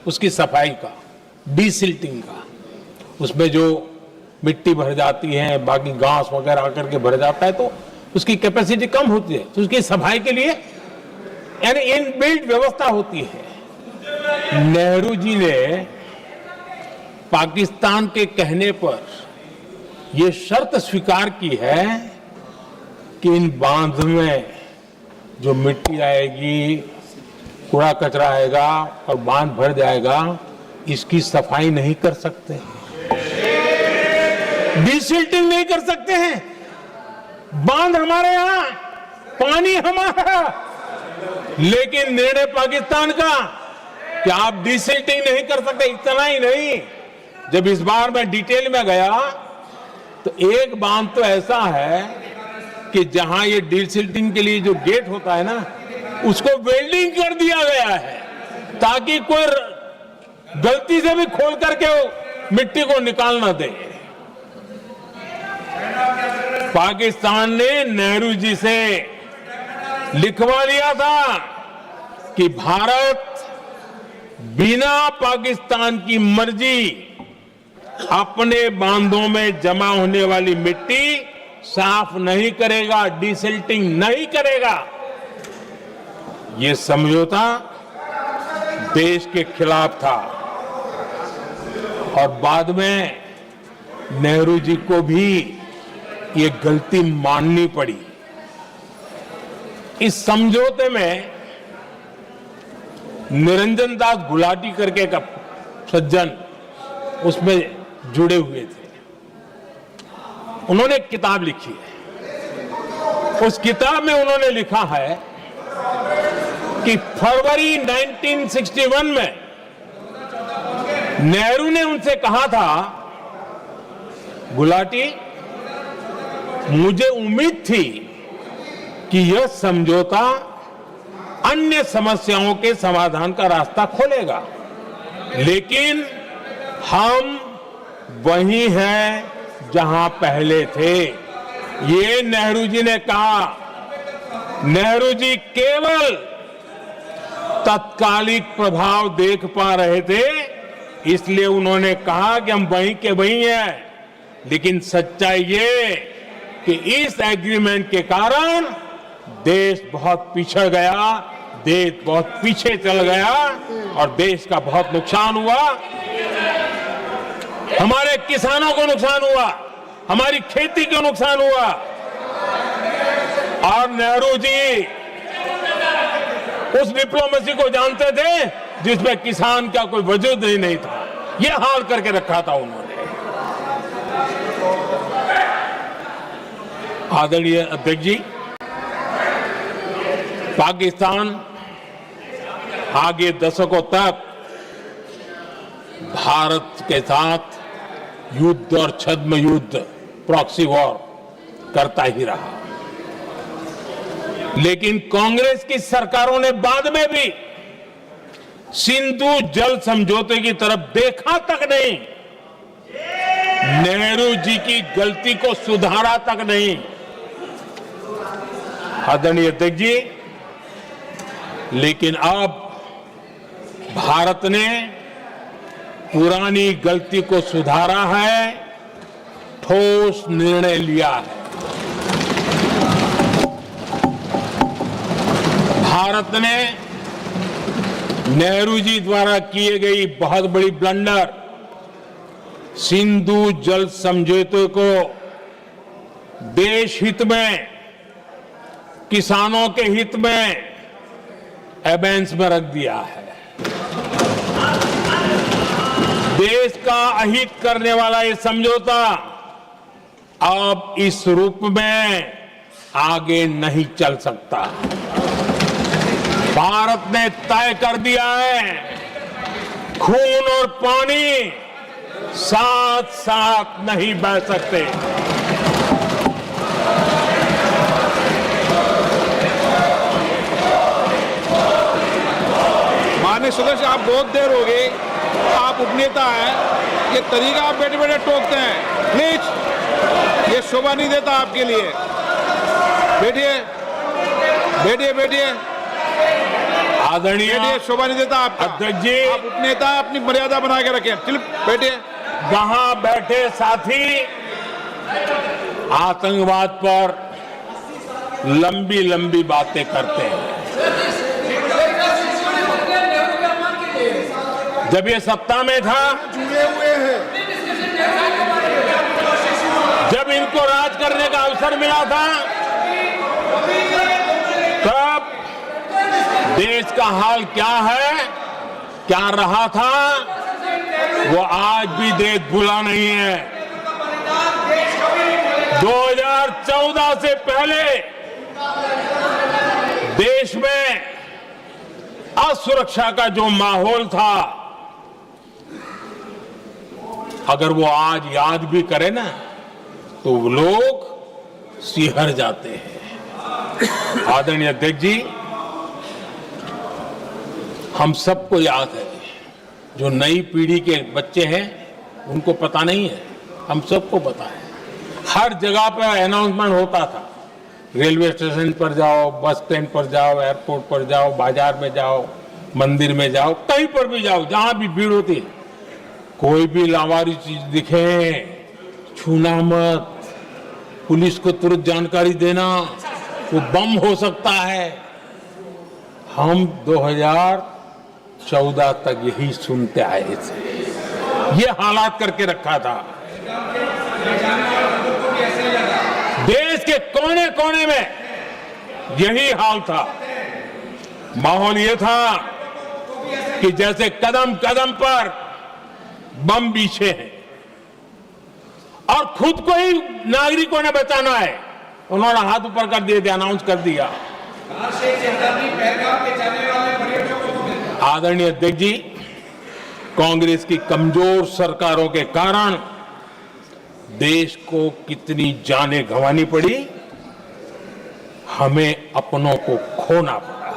Speaker 3: उसकी सफाई का, डीसिल्टिंग का। उसमें जो मिट्टी भर जाती है, बाकी घास वगैरह आकर के भर जाता है, तो उसकी कैपेसिटी कम होती है, तो उसकी सफाई के लिए यानी इनबिल्ट व्यवस्था होती है। नेहरू जी ने पाकिस्तान के कहने पर यह शर्त स्वीकार की है कि इन बांध में जो मिट्टी आएगी, कूड़ा कचरा आएगा और बांध भर जाएगा, इसकी सफाई नहीं कर सकते, डीसिल्टिंग नहीं कर सकते हैं। बांध हमारे यहां, पानी हमारा, लेकिन निर्णय पाकिस्तान का कि आप डीसिल्टिंग नहीं कर सकते। इतना ही नहीं, जब इस बार मैं डिटेल में गया तो एक बांध तो ऐसा है कि जहां ये डीसिल्टिंग के लिए जो गेट होता है ना, उसको वेल्डिंग कर दिया गया है ताकि कोई गलती से भी खोल करके वो मिट्टी को निकाल ना दे। पाकिस्तान ने नेहरू जी से लिखवा लिया था कि भारत बिना पाकिस्तान की मर्जी अपने बांधों में जमा होने वाली मिट्टी साफ नहीं करेगा, डीसिल्टिंग नहीं करेगा। ये समझौता देश के खिलाफ था और बाद में नेहरू जी को भी ये गलती माननी पड़ी। इस समझौते में निरंजन दास गुलाटी करके का सज्जन उसमें जुड़े हुए थे। उन्होंने एक किताब लिखी है। उस किताब में उन्होंने लिखा है कि फरवरी 1961 में नेहरू ने उनसे कहा था, गुलाटी, मुझे उम्मीद थी कि यह समझौता अन्य समस्याओं के समाधान का रास्ता खोलेगा, लेकिन हम वही हैं जहां पहले थे। ये नेहरू जी ने कहा नेहरू जी केवल तत्कालिक प्रभाव देख पा रहे थे, इसलिए उन्होंने कहा कि हम वहीं के वहीं हैं। लेकिन सच्चाई ये कि इस एग्रीमेंट के कारण देश बहुत पिछड़ गया, देश बहुत पीछे चल गया और देश का बहुत नुकसान हुआ। हमारे किसानों को नुकसान हुआ, हमारी खेती को नुकसान हुआ। और नेहरू जी उस डिप्लोमेसी को जानते थे जिसमें किसान का कोई वजूद ही नहीं था। यह हाल करके रखा था उन्होंने। आदरणीय अध्यक्ष जी, पाकिस्तान आगे दशकों तक भारत के साथ युद्ध और छद्म युद्ध, प्रॉक्सी वॉर करता ही रहा। लेकिन कांग्रेस की सरकारों ने बाद में भी सिंधु जल समझौते की तरफ देखा तक नहीं, नेहरू जी की गलती को सुधारा तक नहीं। आदरणीय अध्यक्ष जी, लेकिन अब भारत ने पुरानी गलती को सुधारा है, ठोस निर्णय लिया है। भारत ने नेहरू जी द्वारा किए गई बहुत बड़ी ब्लंडर, सिंधु जल समझौते को देश हित में, किसानों के हित में एबेंस में रख दिया है। देश का अहित करने वाला ये समझौता अब इस रूप में आगे नहीं चल सकता। भारत ने तय कर दिया है, खून और पानी साथ साथ नहीं बह सकते।
Speaker 2: माननीय सदस्य, आप बहुत देर हो गई, आप उपनेता हैं, ये तरीका आप बैठे बैठे टोकते हैं, प्लीज, ये शोभा नहीं देता आपके लिए। बैठिए बैठिए बैठिए,
Speaker 3: आदरणीय
Speaker 2: शोभा नहीं देता आपका।
Speaker 3: अध्यक्ष जी,
Speaker 2: आप उपनेता, अपनी मर्यादा बना के रखें। चलिए बैठिए।
Speaker 3: वहां बैठे साथी आतंकवाद पर लंबी लंबी बातें करते हैं। जब ये सत्ता में था, जब इनको राज करने का अवसर मिला था, तब देश का हाल क्या है, क्या रहा था, वो आज भी देश भूला नहीं है। 2014 से पहले देश में असुरक्षा का जो माहौल था, अगर वो आज याद भी करे ना, तो लोग सिहर जाते हैं। आदरणीय अध्यक्ष जी, हम सबको याद है, जो नई पीढ़ी के बच्चे हैं उनको पता नहीं है, हम सबको पता है। हर जगह पर अनाउंसमेंट होता था, रेलवे स्टेशन पर जाओ, बस स्टैंड पर जाओ, एयरपोर्ट पर जाओ, बाजार में जाओ, मंदिर में जाओ, कहीं पर भी जाओ, जहां भी भीड़ होती है, कोई भी लावारिस चीज दिखे छूना मत, पुलिस को तुरंत जानकारी देना, वो बम हो सकता है। हम 2014 तक यही सुनते आए थे, ये हालात करके रखा था। देश के कोने कोने में यही हाल था। माहौल ये था कि जैसे कदम कदम पर बम बिछे हैं और खुद को ही नागरिकों ने बचाना है, उन्होंने हाथ ऊपर कर दिए थे, अनाउंस कर दिया। आदरणीय अध्यक्ष जी, कांग्रेस की कमजोर सरकारों के कारण देश को कितनी जानें गंवानी पड़ी, हमें अपनों को खोना पड़ा।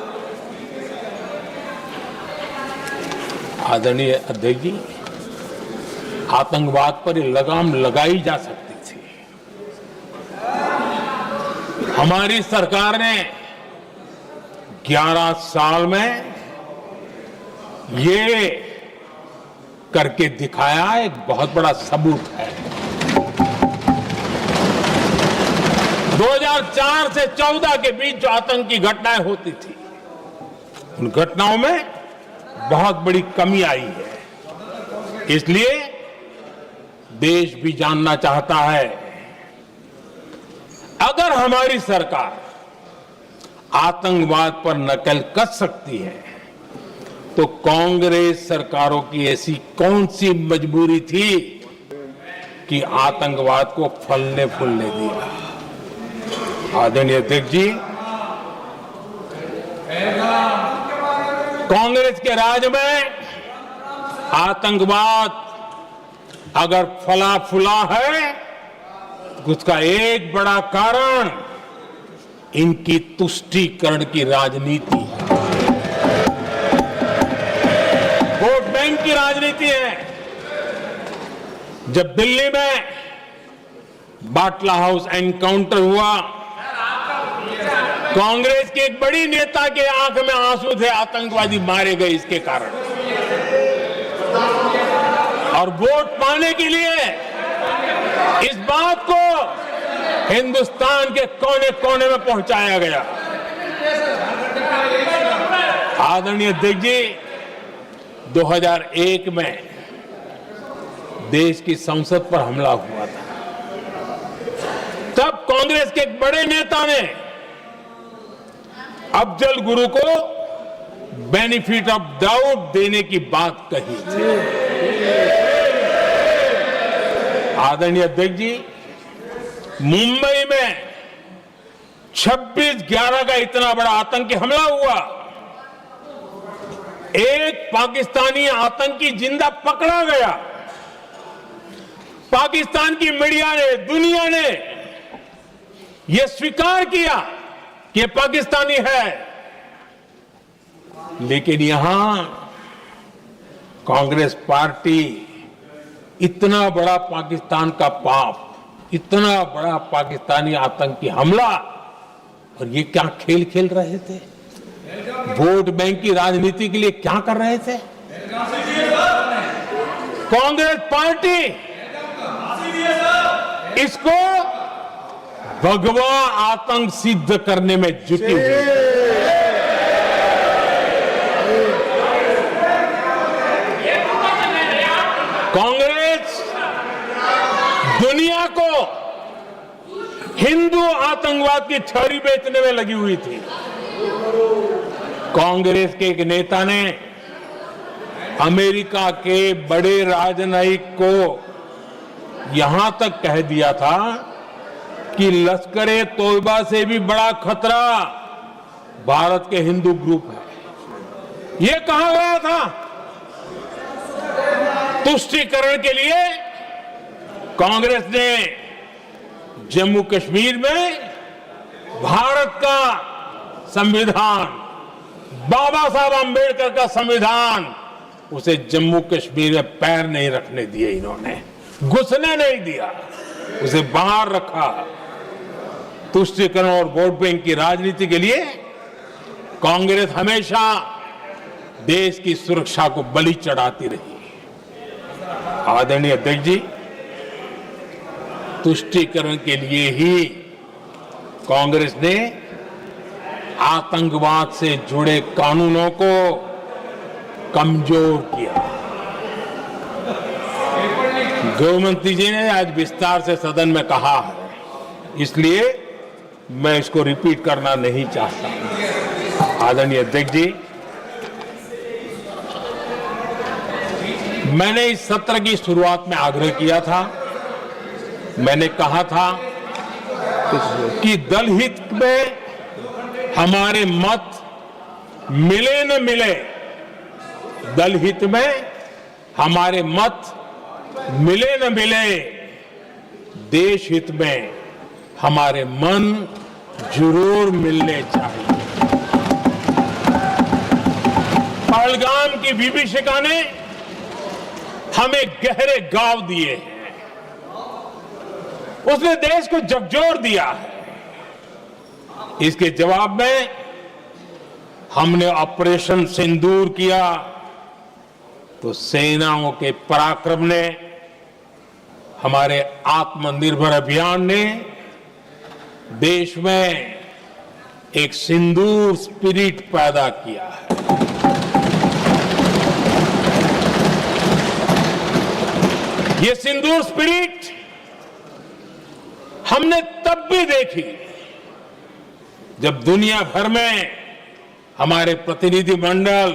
Speaker 3: आदरणीय अध्यक्ष जी, आतंकवाद पर लगाम लगाई जा सकती थी। हमारी सरकार ने 11 साल में ये करके दिखाया एक बहुत बड़ा सबूत है। 2004 से 14 के बीच जो आतंकी घटनाएं होती थी, उन घटनाओं में बहुत बड़ी कमी आई है। इसलिए देश भी जानना चाहता है, अगर हमारी सरकार आतंकवाद पर नकेल कस सकती है तो कांग्रेस सरकारों की ऐसी कौन सी मजबूरी थी कि आतंकवाद को फलने फूलने दिया। आदरणीय अध्यक्ष जी, कांग्रेस के राज में आतंकवाद अगर फला फूला है तो उसका एक बड़ा कारण इनकी तुष्टीकरण की राजनीति है, वोट बैंक की राजनीति है। जब दिल्ली में बाटला हाउस एनकाउंटर हुआ, कांग्रेस के एक बड़ी नेता के आंख में आंसू थे, आतंकवादी मारे गए इसके कारण। और वोट पाने के लिए इस बात को हिंदुस्तान के कोने कोने में पहुंचाया गया। आदरणीय अध्यक्ष जी, 2001 में देश की संसद पर हमला हुआ था। तब कांग्रेस के एक बड़े नेता ने अफजल गुरु को बेनिफिट ऑफ डाउट देने की बात कही थी। आदरणीय अध्यक्ष जी, मुंबई में 26/11 का इतना बड़ा आतंकी हमला हुआ, एक पाकिस्तानी आतंकी जिंदा पकड़ा गया। पाकिस्तान की मीडिया ने, दुनिया ने यह स्वीकार किया कि यह पाकिस्तानी है, लेकिन यहां कांग्रेस पार्टी इतना बड़ा पाकिस्तान का पाप, इतना बड़ा पाकिस्तानी आतंकी हमला, और ये क्या खेल खेल रहे थे? वोट बैंक की राजनीति के लिए क्या कर रहे थे? कांग्रेस पार्टी इसको भगवा आतंक सिद्ध करने में जुटी हुई है। कांग्रेस दुनिया को हिंदू आतंकवाद की छड़ी बेचने में लगी हुई थी। कांग्रेस के एक नेता ने अमेरिका के बड़े राजनयिक को यहां तक कह दिया था कि लश्कर-ए तोयबा से भी बड़ा खतरा भारत के हिंदू ग्रुप है। यह कहा गया था। तुष्टीकरण के लिए कांग्रेस ने जम्मू कश्मीर में भारत का संविधान, बाबा साहब अंबेडकर का संविधान, उसे जम्मू कश्मीर में पैर नहीं रखने दिए। इन्होंने घुसने नहीं दिया, उसे बाहर रखा। तुष्टीकरण और वोट बैंक की राजनीति के लिए कांग्रेस हमेशा देश की सुरक्षा को बलि चढ़ाती रही। आदरणीय अध्यक्ष जी, तुष्टीकरण के लिए ही कांग्रेस ने आतंकवाद से जुड़े कानूनों को कमजोर किया। गृहमंत्री जी ने आज विस्तार से सदन में कहा है, इसलिए मैं इसको रिपीट करना नहीं चाहता। आदरणीय अध्यक्ष जी, मैंने इस सत्र की शुरुआत में आग्रह किया था, मैंने कहा था कि दल हित में हमारे मत मिले न मिले, दल हित में हमारे मत मिले न मिले, देश हित में हमारे मन जरूर मिलने चाहिए। पहलगाम की विभीषिका ने हमें गहरे घाव दिए हैं, उसने देश को झकझोर दिया है। इसके जवाब में हमने ऑपरेशन सिंदूर किया तो सेनाओं के पराक्रम ने, हमारे आत्मनिर्भर अभियान ने देश में एक सिंदूर स्पिरिट पैदा किया है। ये सिंदूर स्पिरिट हमने तब भी देखी जब दुनिया भर में हमारे प्रतिनिधि मंडल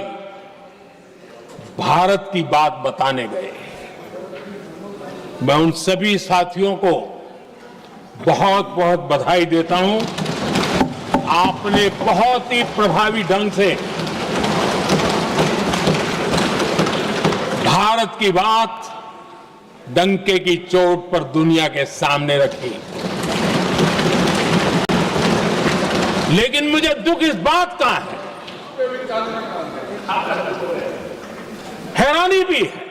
Speaker 3: भारत की बात बताने गए। मैं उन सभी साथियों को बहुत बहुत बधाई देता हूं। आपने बहुत ही प्रभावी ढंग से भारत की बात डंके की चोट पर दुनिया के सामने रखी। लेकिन मुझे दुख इस बात का है, हैरानी भी है,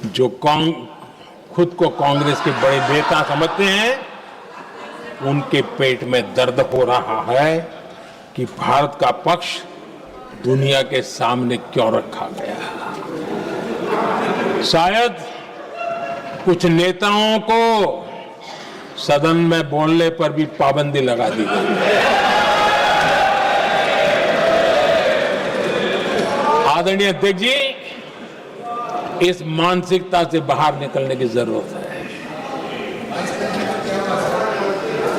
Speaker 3: जो खुद को कांग्रेस के बड़े नेता समझते हैं, उनके पेट में दर्द हो रहा है कि भारत का पक्ष दुनिया के सामने क्यों रखा गया। शायद कुछ नेताओं को सदन में बोलने पर भी पाबंदी लगा दी गई। आदरणीय अध्यक्ष जी, इस मानसिकता से बाहर निकलने की जरूरत है।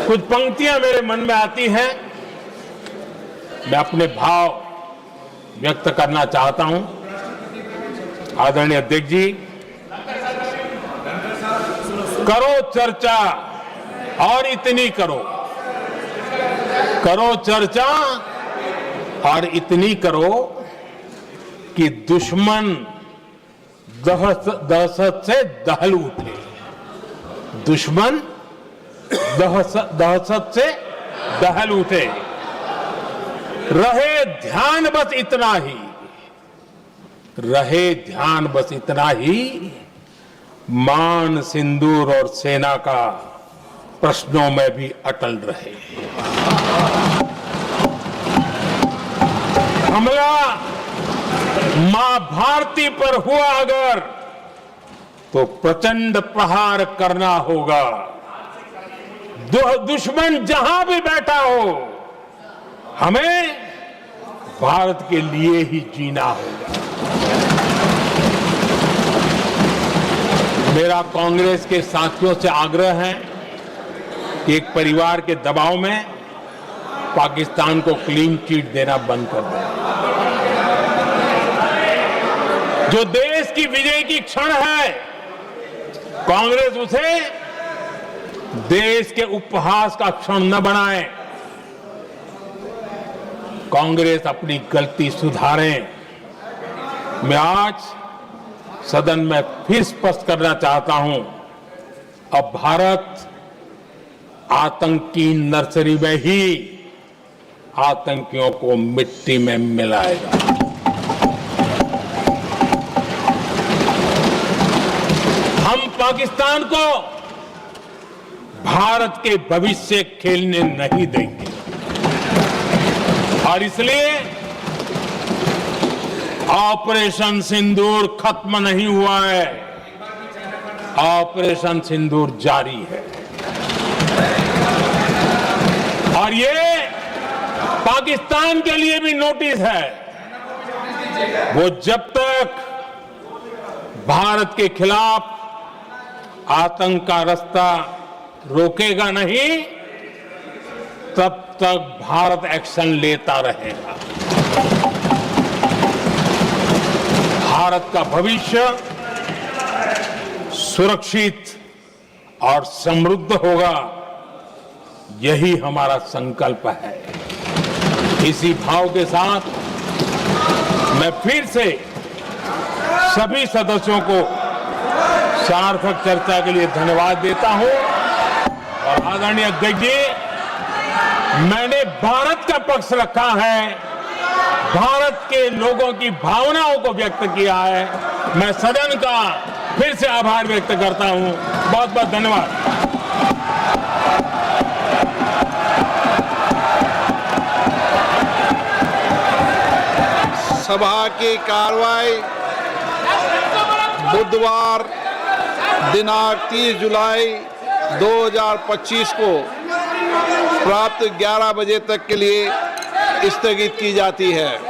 Speaker 3: कुछ पंक्तियां मेरे मन में आती हैं, मैं अपने भाव व्यक्त करना चाहता हूं। आदरणीय अध्यक्ष जी, करो चर्चा और इतनी करो, करो चर्चा और इतनी करो कि दुश्मन दहशत से दहल उठे। दुश्मन दहशत से दहल उठे। रहे ध्यान बस इतना ही, रहे ध्यान बस इतना ही, मान सिंदूर और सेना का प्रश्नों में भी अटल रहे। हमला मां भारती पर हुआ अगर, तो प्रचंड प्रहार करना होगा। दुश्मन जहां भी बैठा हो, हमें भारत के लिए ही जीना होगा। मेरा कांग्रेस के साथियों से आग्रह है कि एक परिवार के दबाव में पाकिस्तान को क्लीन चिट देना बंद कर दें। जो देश की विजय की क्षण है, कांग्रेस उसे देश के उपहास का क्षण न बनाए। कांग्रेस अपनी गलती सुधारे। मैं आज सदन में फिर स्पष्ट करना चाहता हूं, अब भारत आतंकी नर्सरी में ही आतंकियों को मिट्टी में मिलाएगा। हम पाकिस्तान को भारत के भविष्य खेलने नहीं देंगे और इसलिए ऑपरेशन सिंदूर खत्म नहीं हुआ है, ऑपरेशन सिंदूर जारी है। और ये पाकिस्तान के लिए भी नोटिस है। वो जब तक भारत के खिलाफ आतंक का रास्ता रोकेगा नहीं, तब तक भारत एक्शन लेता रहेगा। भारत का भविष्य सुरक्षित और समृद्ध होगा, यही हमारा संकल्प है। इसी भाव के साथ मैं फिर से सभी सदस्यों को सार्थक चर्चा के लिए धन्यवाद देता हूं। और आदरणीय अध्यक्ष जी, मैंने भारत का पक्ष रखा है, भारत के लोगों की भावनाओं को व्यक्त किया है। मैं सदन का फिर से आभार व्यक्त करता हूं। बहुत बहुत धन्यवाद।
Speaker 2: सभा की कार्रवाई बुधवार दिनांक 30 जुलाई 2025 को प्राप्त 11 बजे तक के लिए स्थगित की जाती है।